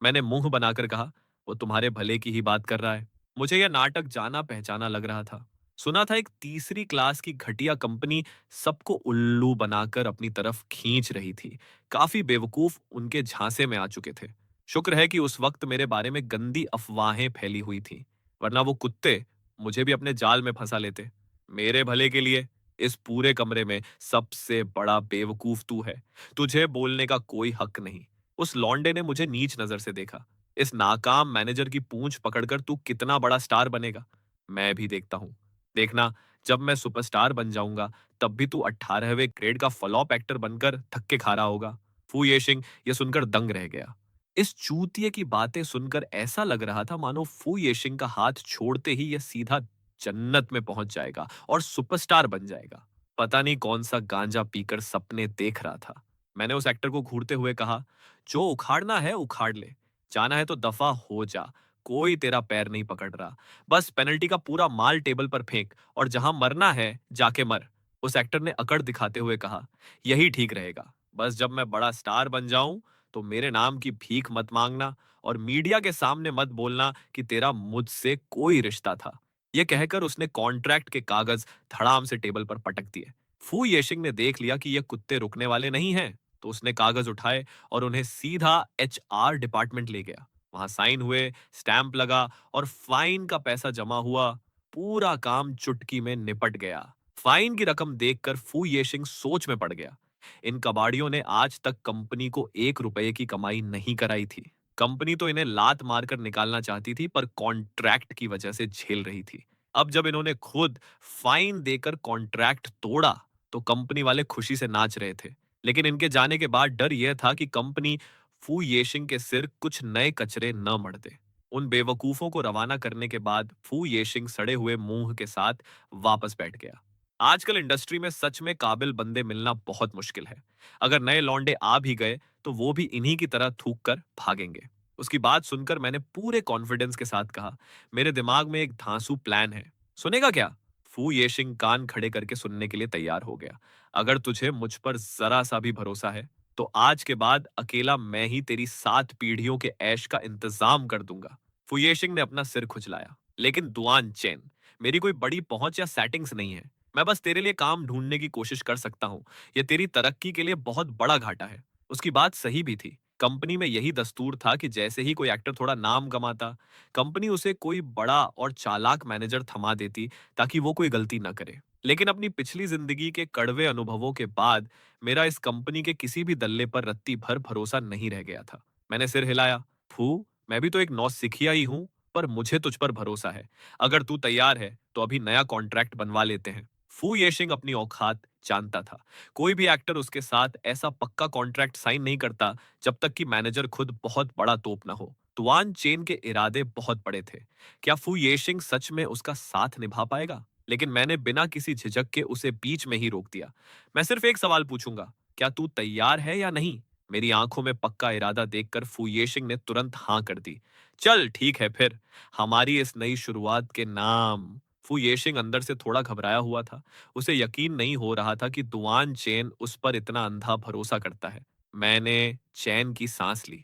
मैंने मुंह बनाकर कहा, वो तुम्हारे भले की ही बात कर रहा है। मुझे यह नाटक जाना पहचाना लग रहा था। सुना था एक तीसरी क्लास की घटिया कंपनी सबको उल्लू बनाकर अपनी तरफ खींच रही थी। काफी बेवकूफ उनके झांसे में आ चुके थे। शुक्र है कि उस वक्त मेरे बारे में गंदी अफवाहें फैली हुई थी, वरना वो कुत्ते मुझे भी अपने जाल में फंसा लेते। मेरे भले के लिए इस पूरे कमरे में सबसे बड़ा बेवकूफ तू है। तुझे बोलने का कोई हक नहीं। उस लौंडे ने मुझे नीच नजर से देखा। इस नाकाम मैनेजर की पूंछ पकड़कर तू कितना बड़ा स्टार बनेगा, मैं भी देखता हूं। देखना, जब मैं सुपरस्टार बन जाऊंगा तब भी तू 18वें ग्रेड का फ्लॉप एक्टर बनकर धक्के खा रहा होगा। फू येशिंग ये सुनकर दंग रह गया। इस चूतिए की बातें सुनकर ऐसा लग रहा था मानो फू येशिंग का हाथ छोड़ते ही यह सीधा जन्नत में पहुंच जाएगा और सुपरस्टार बन जाएगा। पता नहीं कौन सा गांजा पीकर सपने देख रहा था। मैंने उस एक्टर को घूरते हुए कहा, जो उखाड़ना है उखाड़ ले, जाना है तो दफा हो जा, कोई तेरा पैर नहीं पकड़ रहा। बस पेनल्टी का पूरा माल टेबल पर फेंक और जहां मरना है जाके मर। उस एक्टर ने अकड़ दिखाते हुए कहा, यही ठीक रहेगा। बस जब मैं बड़ा स्टार बन जाऊं तो मेरे नाम की भीख मत मांगना और मीडिया के सामने मत बोलना कि तेरा मुझसे कोई रिश्ता था। यह कहकर उसने कॉन्ट्रैक्ट के कागज धड़ाम से टेबल पर पटक दिए। फू येशिंग ने देख लिया कि ये कुत्ते रुकने वाले नहीं हैं, तो उसने कागज उठाए और उन्हें सीधा एचआर डिपार्टमेंट ले गया। वहां साइन हुए, स्टैंप लगा और फाइन का पैसा जमा हुआ। पूरा काम चुटकी में निपट गया। फाइन की रकम देखकर फू येशिंग सोच में पड़ गया। इन कबाड़ियों ने आज तक कंपनी को 1 रुपए की कमाई नहीं कराई थी। कंपनी तो इन्हें लात मारकर निकालना चाहती थी, पर कॉन्ट्रैक्ट की वजह से झेल रही थी। अब जब इन्होंने खुद फाइन देकर कॉन्ट्रैक्ट तोड़ा तो कंपनी वाले खुशी से नाच रहे थे। लेकिन इनके जाने के बाद डर यह था कि कंपनी फू येशिंग के सिर कुछ नए कचरे न मढ़ दे। उन बेवकूफों को रवाना करने के बाद फू येशिंग सड़े हुए मुंह के साथ वापस बैठ गया। आजकल इंडस्ट्री में सच में काबिल बंदे मिलना बहुत मुश्किल है। अगर नए लौंडे आ भी गए तो वो भी इन्हीं की तरह थूक कर भागेंगे। उसकी बात सुनकर मैंने पूरे कॉन्फिडेंस के साथ कहा, मेरे दिमाग में एक धांसू प्लान है। सुनेगा क्या? फू येशिंग कान खड़े करके सुनने के लिए तैयार हो गया। अगर तुझे मुझ पर जरा सा भी भरोसा है तो आज के बाद अकेला मैं ही तेरी 7 पीढ़ियों के ऐश का इंतजाम कर दूंगा। फुयेशिंग ने अपना सिर खुजलाया। लेकिन दुआन चैन, मेरी कोई बड़ी पहुंच या सेटिंग्स नहीं है। मैं बस तेरे लिए काम ढूंढने की कोशिश कर सकता हूँ। ये तेरी तरक्की के लिए बहुत बड़ा घाटा है। उसकी बात सही भी थी। कंपनी में यही दस्तूर था कि जैसे ही कोई एक्टर थोड़ा नाम कमाता, कंपनी उसे कोई बड़ा और चालाक मैनेजर थमा देती ताकि वो कोई गलती ना करे। लेकिन अपनी पिछली जिंदगी के कड़वे अनुभवों के बाद मेरा इस कंपनी के किसी भी दल्ले पर रत्ती भर भरोसा नहीं रह गया था। मैंने सिर हिलाया। फू, मैं भी तो एक नौसिखिया ही हूं, पर मुझे तुझ पर भरोसा है। अगर तू तैयार है तो अभी नया कॉन्ट्रैक्ट बनवा लेते हैं। फू येशिंग अपनी औकात जानता था। कोई भी एक्टर उसके साथ ऐसा पक्का कॉन्ट्रैक्ट साइन नहीं करता जब तक कि मैनेजर खुद बहुत बड़ा तोप ना हो। तुआन चेन के इरादे बहुत बड़े थे। क्या फू येशिंग सच में उसका साथ निभा पाएगा? लेकिन मैंने बिना किसी झिझक के उसे बीच में ही रोक दिया। मैं सिर्फ एक सवाल पूछूंगा, क्या तू तैयार है या नहीं? मेरी आंखों में पक्का इरादा देखकर फू येशिंग ने तुरंत हाँ कर दी। चल ठीक है फिर, हमारी इस नई शुरुआत के नाम। फू येशिंग अंदर से थोड़ा घबराया हुआ था। उसे यकीन नहीं हो रहा था कि दुआन चैन उस पर इतना अंधा भरोसा करता है। मैंने चैन की सांस ली।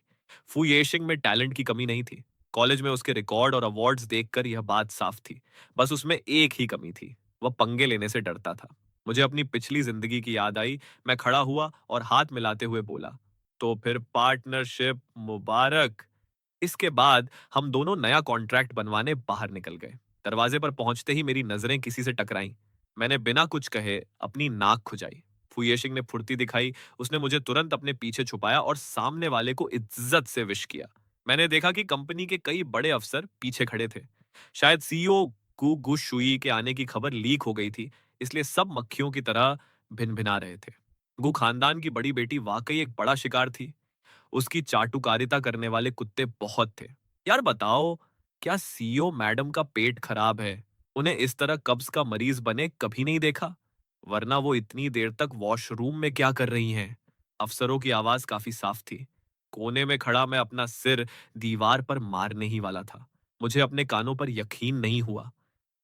फू येशिंग में टैलेंट की कमी नहीं थी। कॉलेज में उसके रिकॉर्ड और अवार्ड्स देखकर यह बात साफ थी। बस उसमें एक ही कमी थी, वह पंगे लेने से डरता था। मुझे अपनी पिछली जिंदगी की याद आई। मैं खड़ा हुआ और हाथ मिलाते हुए बोला, तो फिर पार्टनरशिप मुबारक। इसके बाद हम दोनों नया कॉन्ट्रैक्ट बनवाने बाहर निकल गए। दरवाजे पर पहुंचते ही मेरी नजरें किसी से टकराईं। मैंने बिना कुछ कहे अपनी नाक खुजाई। फुयेशिंग ने फुर्ती दिखाई। उसने मुझे तुरंत अपने पीछे छुपाया और सामने वाले को इज्जत से विश किया। मैंने देखा कि कंपनी के कई बड़े अफसर पीछे खड़े थे। शायद सीईओ गु गुशुई के आने की खबर लीक हो गई थी, इसलिए सब मक्खियों की तरह भिन-भिना रहे थे। गु खानदान की बड़ी बेटी वाकई एक बड़ा शिकार थी। उसकी चाटुकारिता करने वाले कुत्ते बहुत थे। यार बताओ, क्या सीईओ मैडम का पेट खराब है? उन्हें इस तरह कब्ज का मरीज बने कभी नहीं देखा। वरना वो इतनी देर तक वॉशरूम में क्या कर रही हैं? अफसरों की आवाज काफी साफ थी। कोने में खड़ा मैं अपना सिर दीवार पर मारने ही वाला था। मुझे अपने कानों पर यकीन नहीं हुआ।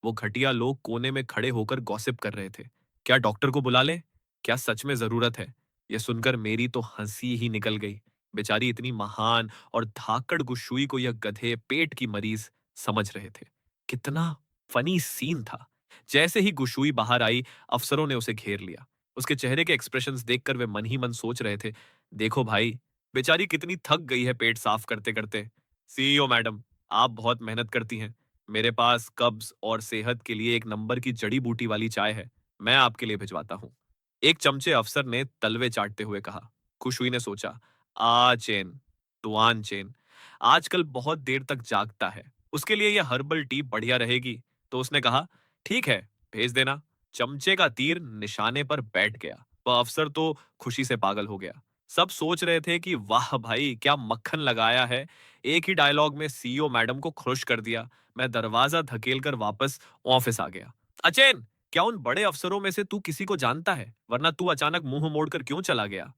वो घटिया लोग कोने में खड़े होकर गॉसिप कर रहे थे। क्या डॉक्टर को बुला ले? क्या सच में जरूरत है? यह सुनकर मेरी तो हंसी ही निकल गई। बेचारी इतनी महान और धाकड़ गुशुई को यह गधे पेट की मरीज समझ रहे थे। कितना फनी सीन था। जैसे ही गुशुई बाहर आई, अफसरों ने उसे घेर लिया। उसके चेहरे के एक्सप्रेशंस देखकर वे मन ही मन सोच रहे थे, देखो भाई, बेचारी कितनी थक गई है पेट साफ करते करते। सीईओ मैडम, आप बहुत मेहनत करती हैं। मेरे पास कब्ज और सेहत के लिए एक नंबर की जड़ी बूटी वाली चाय है, मैं आपके लिए भिजवाता हूँ। एक चमचे अफसर ने तलवे चाटते हुए कहा। खुशबू ने सोचा, आ चेन, तुआन चेन, आजकल बहुत देर तक जागता है, उसके लिए यह हर्बल टी बढ़िया रहेगी। तो उसने कहा, ठीक है, भेज देना। चमचे का तीर निशाने पर बैठ गया। वह अफसर तो खुशी से पागल हो गया। सब सोच रहे थे कि वाह भाई, क्या मक्खन लगाया है। एक ही डायलॉग में सीईओ मैडम को खुश कर दिया। मैं दरवाजा धकेलकर वापस ऑफिस आ गया। अचेन, क्या उन बड़े अफसरों में से तू किसी को जानता है? वरना तू अचानक मुंह मोड़कर क्यों चला गया?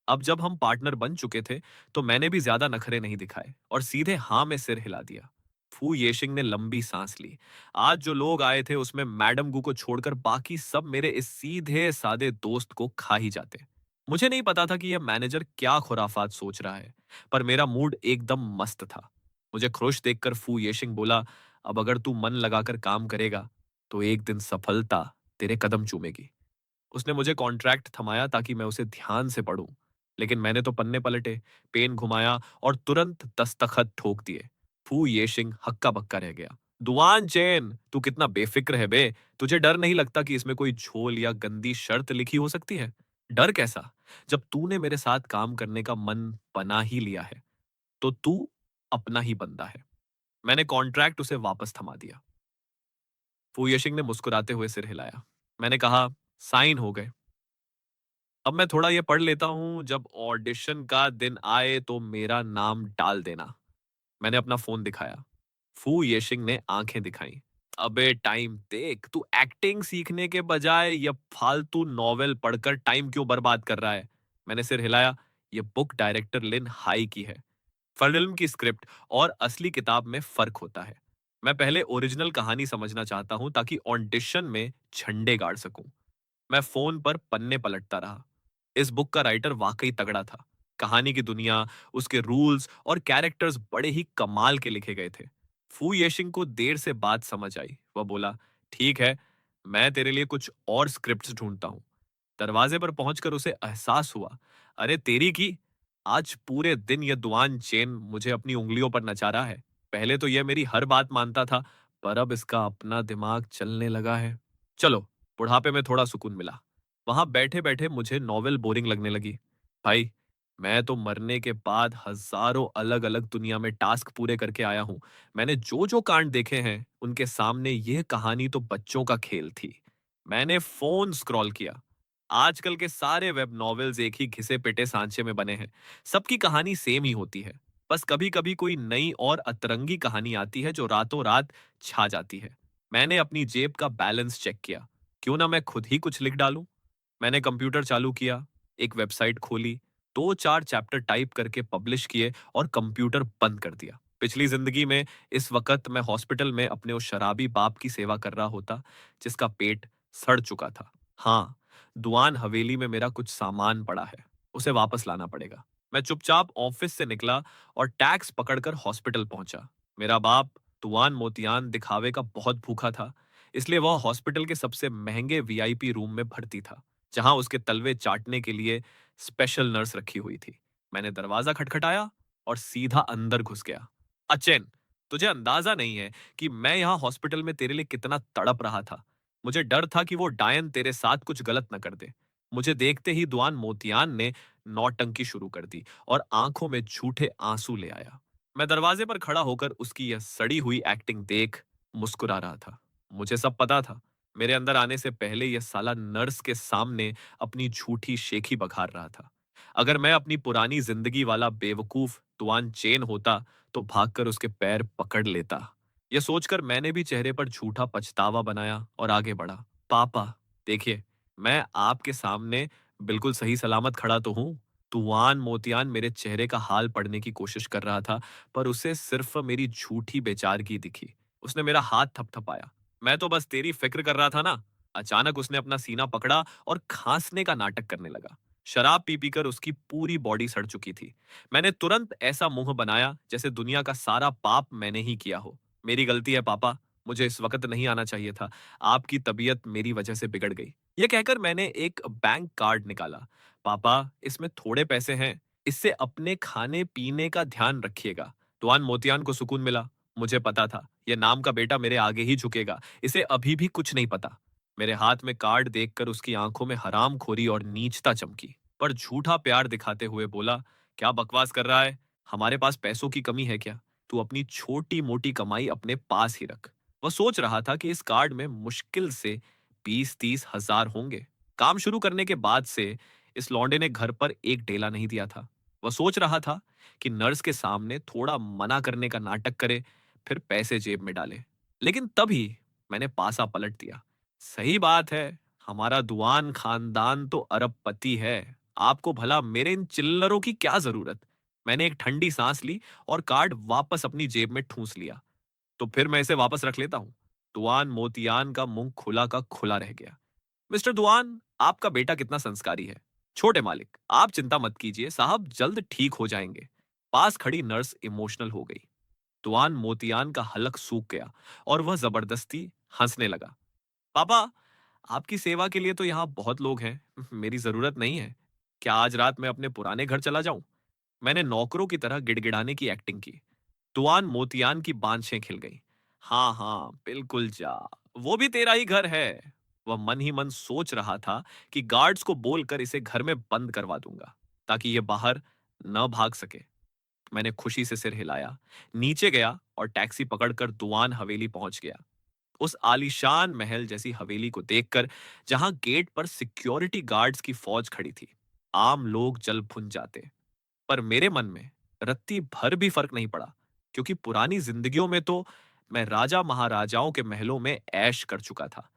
अब जब हम पार्टनर बन चुके थे, तो मैंने भी ज्यादा नखरे नहीं दिखाए और सीधे हाँ में सिर हिला दिया। फू येशिंग ने लंबी सांस ली। आज जो लोग आए थे उसमें मैडम गू को छोड़कर बाकी सब मेरे इस सीधे सादे दोस्त को खा ही जाते। मुझे नहीं पता था कि यह मैनेजर क्या खुराफात सोच रहा है, पर मेरा मूड एकदम मस्त था। मुझे खुश देखकर फू येशिंग बोला, अब अगर तू मन लगाकर काम करेगा, तो एक दिन सफलता तेरे कदम चूमेगी। उसने मुझे कॉन्ट्रैक्ट थमाया ताकि मैं उसे ध्यान से पढूं, लेकिन मैंने तो पन्ने पलटे, पेन घुमाया और तुरंत दस्तखत ठोक दिए। फू येशिंग हक्का बक्का रह गया। दुआन चेन, तू कितना बेफिक्र है बे। तुझे डर नहीं लगता कि इसमें कोई झोल या गंदी शर्त लिखी हो सकती है? डर कैसा, जब तूने मेरे साथ काम करने का मन बना ही लिया है, तो तू अपना ही बंदा है। मैंने कॉन्ट्रैक्ट उसे वापस थमा दिया। फू येशिंग ने मुस्कुराते हुए सिर हिलाया। मैंने कहा, साइन हो गए। अब मैं थोड़ा ये पढ़ लेता हूँ, जब ऑडिशन का दिन आए तो मेरा नाम डाल देना। मैंने अपना फोन दिखाया। फू येशिंग ने आंखें दिखाई। अबे टाइम देख, तू एक्टिंग सीखने के बजाय ये फालतू नॉवेल पढ़कर टाइम क्यों बर्बाद कर रहा है? मैंने सिर हिलाया। ये बुक डायरेक्टर लिन हाई की है। फिल्म की स्क्रिप्ट और असली किताब में फर्क होता है। मैं पहले ओरिजिनल कहानी समझना चाहता हूं ताकि ऑडिशन में झंडे गाड़ सकूं। मैं फोन पर पन्ने पलटता रहा। इस बुक का राइटर वाकई तगड़ा था। कहानी की दुनिया, उसके रूल्स और कैरेक्टर्स बड़े ही कमाल के लिखे गए थे। फू येशिंग को देर से बात समझ आई। वह बोला, ठीक है, मैं तेरे लिए कुछ और स्क्रिप्ट्स ढूंढता हूँ। दरवाजे पर पहुंचकर उसे एहसास हुआ, अरे तेरी की, आज पूरे दिन यह दुआन चेन मुझे अपनी उंगलियों पर नचा रहा है। पहले तो यह मेरी हर बात मानता था, पर अब इसका अपना दिमाग चलने लगा है। चलो, बुढ़ापे में थोड़ा सुकून मिला। वहां बैठे बैठे मुझे नॉवेल बोरिंग लगने लगी। भाई, मैं तो मरने के बाद हजारों अलग अलग दुनिया में टास्क पूरे करके आया हूं। मैंने जो जो कांड देखे हैं, उनके सामने यह कहानी तो बच्चों का खेल थी। मैंने फोन स्क्रॉल किया। आजकल के सारे वेब नॉवेल्स एक ही घिसे पिटे सांचे में बने हैं। सबकी कहानी सेम ही होती है। बस कभी कभी कोई नई और अतरंगी कहानी आती है जो रातों रात छा जाती है। मैंने अपनी जेब का बैलेंस चेक किया। क्यों ना मैं खुद ही कुछ लिख डालूं। मैंने कंप्यूटर चालू किया, एक वेबसाइट खोली, दो चार चैप्टर टाइप करके पब्लिश किए और कंप्यूटर बंद कर दिया। पिछली जिंदगी में इस वक्त मैं हॉस्पिटल में अपने उस शराबी बाप की सेवा कर रहा होता, जिसका पेट सड़ चुका था। हाँ, दुआन हवेली में मेरा कुछ सामान पड़ा है, उसे वापस लाना पड़ेगा। मैं चुपचाप ऑफिस से निकला और टैक्स पकड़कर हॉस्पिटल पहुंचा। मेरा बाप दुआन मोतियान दिखावे का बहुत भूखा था, इसलिए वह हॉस्पिटल के सबसे महंगे वीआईपी रूम में भर्ती था, जहां उसके तलवे चाटने के लिए स्पेशल नर्स रखी हुई थी। मैंने दरवाजा खटखटाया और सीधा अंदर घुस गया। अचेन, तुझे अंदाजा नहीं है कि मैं यहाँ हॉस्पिटल में तेरे लिए कितना तड़प रहा था। मुझे डर था कि वो डायन तेरे साथ कुछ गलत न कर दे। मुझे देखते ही दुआन मोतियान ने नौटंकी शुरू कर दी और आंखों में झूठे आंसू ले आया। मैं दरवाजे पर खड़ा होकर उसकी यह सड़ी हुई एक्टिंग देख मुस्कुरा रहा था। मुझे सब पता था। मेरे अंदर आने से पहले यह साला नर्स के सामने अपनी झूठी शेखी बघार रहा था। अगर मैं अपनी पुरानी जिंदगी वाला बेवकूफ तुआन चेन होता तो भागकर उसके पैर पकड़ लेता। यह सोचकर मैंने भी चेहरे पर झूठा पछतावा बनाया और आगे बढ़ा। पापा, देखिए, मैं आपके सामने बिल्कुल सही सलामत खड़ा तो हूं। तुआन मोतियान मेरे चेहरे का हाल पढ़ने की कोशिश कर रहा था, पर उसे सिर्फ मेरी झूठी बेचारगी दिखी। उसने मेरा हाथ थपथपाया। मैं तो बस तेरी फिक्र कर रहा था ना। अचानक उसने अपना सीना पकड़ा और खांसने का नाटक करने लगा। शराब पी पी कर उसकी पूरी बॉडी सड़ चुकी थी। मैंने तुरंत ऐसा मुंह बनाया जैसे दुनिया का सारा पाप मैंने ही किया हो। मेरी गलती है पापा, मुझे इस वक्त नहीं आना चाहिए था। आपकी तबीयत मेरी वजह से बिगड़ गई। यह कहकर मैंने एक बैंक कार्ड निकाला। पापा, इसमें थोड़े पैसे हैं, इससे अपने खाने पीने का ध्यान रखिएगा। तुआन मोतियान को सुकून मिला। मुझे पता था यह नाम का बेटा मेरे आगे ही झुकेगा। इसे अभी भी कुछ नहीं पता। मेरे हाथ में कार्ड देखकर उसकी आंखों में हरामखोरी और नीचता चमकी, पर झूठा प्यार दिखाते हुए बोला, क्या बकवास कर रहा है? हमारे पास पैसों की कमी है क्या? तू अपनी छोटी मोटी कमाई अपने पास ही रख। वह सोच रहा था कि इस कार्ड में मुश्किल से 20-30 हजार होंगे। काम शुरू करने के बाद से इस लौंडे ने घर पर एक डेला नहीं दिया था। वह सोच रहा था कि नर्स के सामने थोड़ा मना करने का नाटक करे, फिर पैसे जेब में डाले। लेकिन तभी मैंने पासा पलट दिया। सही बात है, हमारा दुआन खानदान तो अरबपति है। आपको भला मेरे इन चिल्लरों की क्या जरूरत? मैंने एक ठंडी सांस ली और कार्ड वापस अपनी जेब में ठूंस लिया। तो फिर मैं इसे वापस रख लेता हूं। दुआन मोतियान का मुंह खुला का खुला रह गया। मिस्टर दुआन, आपका बेटा कितना संस्कारी है। छोटे मालिक, आप चिंता मत कीजिए, साहब जल्द ठीक हो जाएंगे। पास खड़ी नर्स इमोशनल हो गई। दुआन मोतियान का हलक सूख गया और वह जबरदस्ती हंसने लगा। पापा, आपकी सेवा के लिए तो यहाँ बहुत लोग हैं, मेरी जरूरत नहीं है। क्या आज रात मैं अपने पुराने घर चला जाऊं? मैंने नौकरों की तरह गिड़गिड़ाने की एक्टिंग की। तुआन मोतियान की बांछें खिल गईं। हाँ हाँ, बिल्कुल जा, वो भी तेरा ही घर है। वह मन ही मन सोच रहा था कि गार्ड्स को बोलकर इसे घर में बंद करवा दूंगा, ताकि ये बाहर न भाग सके। मैंने खुशी से सिर हिलाया, नीचे गया और टैक्सी पकड़कर दुआन हवेली पहुंच गया। उस आलीशान महल जैसी हवेली को देखकर, जहां गेट पर सिक्योरिटी गार्ड्स की फौज खड़ी थी, आम लोग जल भुन जाते। पर मेरे मन में रत्ती भर भी फर्क नहीं पड़ा, क्योंकि पुरानी जिंदगियों में तो मैं राजा महाराजाओं के महलों में ऐश कर चुका था।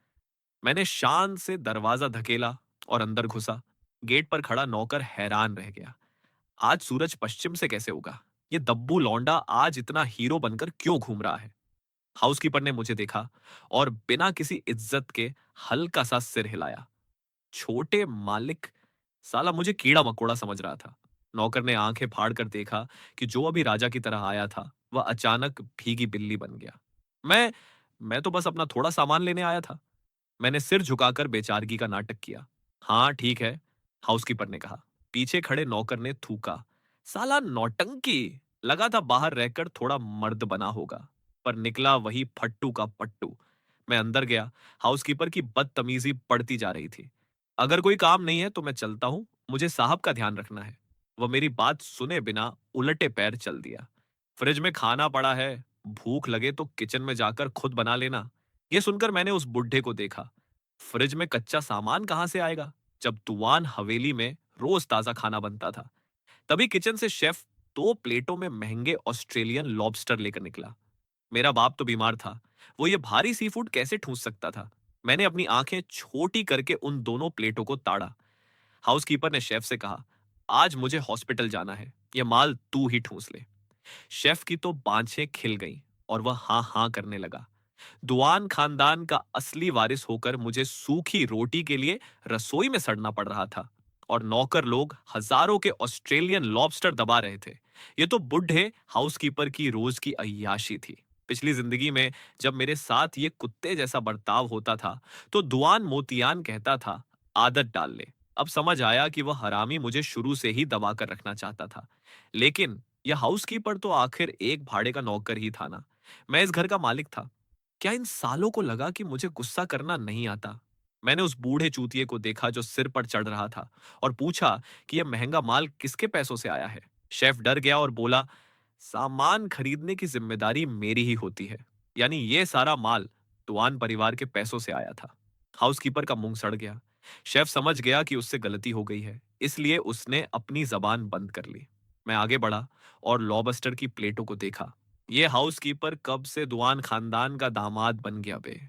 मैंने शान से दरवाजा धकेला और अंदर घुसा। गेट पर खड़ा नौकर हैरान रह गया। आज सूरज पश्चिम से कैसे उगा? ये दब्बू लौंडा आज इतना हीरो बनकर क्यों घूम रहा है? हाउसकीपर ने मुझे देखा और बिना किसी इज्जत के हल्का सा सिर हिलाया। छोटे मालिक, साला मुझे कीड़ा मकोड़ा समझ रहा था। नौकर ने आंखें फाड़ कर देखा कि जो अभी राजा की तरह आया था, वह अचानक भीगी बिल्ली बन गया। मैं मैं तो बस अपना थोड़ा सामान लेने आया था। मैंने सिर झुकाकर बेचारगी का नाटक किया। हाँ ठीक है, हाउसकीपर ने कहा। पीछे खड़े नौकर ने थूका। साला नौटंकी, लगा था बाहर रहकर थोड़ा मर्द बना होगा, पर निकला वही फट्टू का पट्टू। मैं अंदर गया। हाउसकीपर की बदतमीजी बढ़ती जा रही थी। अगर कोई काम नहीं है तो मैं चलता हूं, मुझे साहब का ध्यान रखना है। वह मेरी बात सुने बिना उलटे पैर चल दिया। फ्रिज में खाना पड़ा है, भूख लगे तो किचन में जाकर खुद बना लेना। यह सुनकर मैंने उस बुढ़े को देखा। फ्रिज में कच्चा सामान कहां से आएगा, जब तुआन हवेली में रोज ताजा खाना बनता था। तभी किचन से शेफ 2 प्लेटों में महंगे ऑस्ट्रेलियन लॉबस्टर लेकर निकला। मेरा बाप तो बीमार था, वो ये भारी सी फूड कैसे ठूस सकता था? मैंने अपनी आंखें छोटी करके उन दोनों प्लेटों को ताड़ा। हाउसकीपर ने शेफ से कहा, आज मुझे हॉस्पिटल जाना है, यह माल तू ही ठूस ले। शेफ की तो बांछें खिल गईं और वह हाँ हाँ करने लगा। दुआन खानदान का असली वारिस होकर मुझे सूखी रोटी के लिए रसोई में सड़ना पड़ रहा था, और नौकर लोग हजारों के ऑस्ट्रेलियन लॉबस्टर दबा रहे थे। ये तो बुढ़े हाउसकीपर की रोज की अय्याशी थी। पिछली जिंदगी में जब मेरे साथ ये कुत्ते जैसा बर्ताव होता था, तो दुआन मोतियान कहता था, आदत डाल ले। अब समझ आया कि वह हरामी मुझे शुरू से ही दबा कर रखना चाहता था। लेकिन यह हाउसकीपर तो आखिर एक भाड़े का नौकर ही था ना। मैं इस घर का मालिक था। क्या इन सालों को लगा कि मुझे गुस्सा करना नहीं आता? मैंने उस बूढ़े चूतिए को देखा जो सिर पर चढ़ रहा था, और पूछा कि यह महंगा माल किसके पैसों से आया है। शेफ डर गया और बोला, सामान खरीदने की जिम्मेदारी मेरी ही होती है। यानी ये सारा माल तुआन परिवार के पैसों से आया था। हाउसकीपर का मुंह सड़ गया। शेफ समझ गया कि उससे गलती हो गई है, इसलिए उसने अपनी जबान बंद कर ली। मैं आगे बढ़ा और लॉबस्टर की प्लेटों को देखा। ये हाउसकीपर कब से दुआन खानदान का दामाद बन गया बे।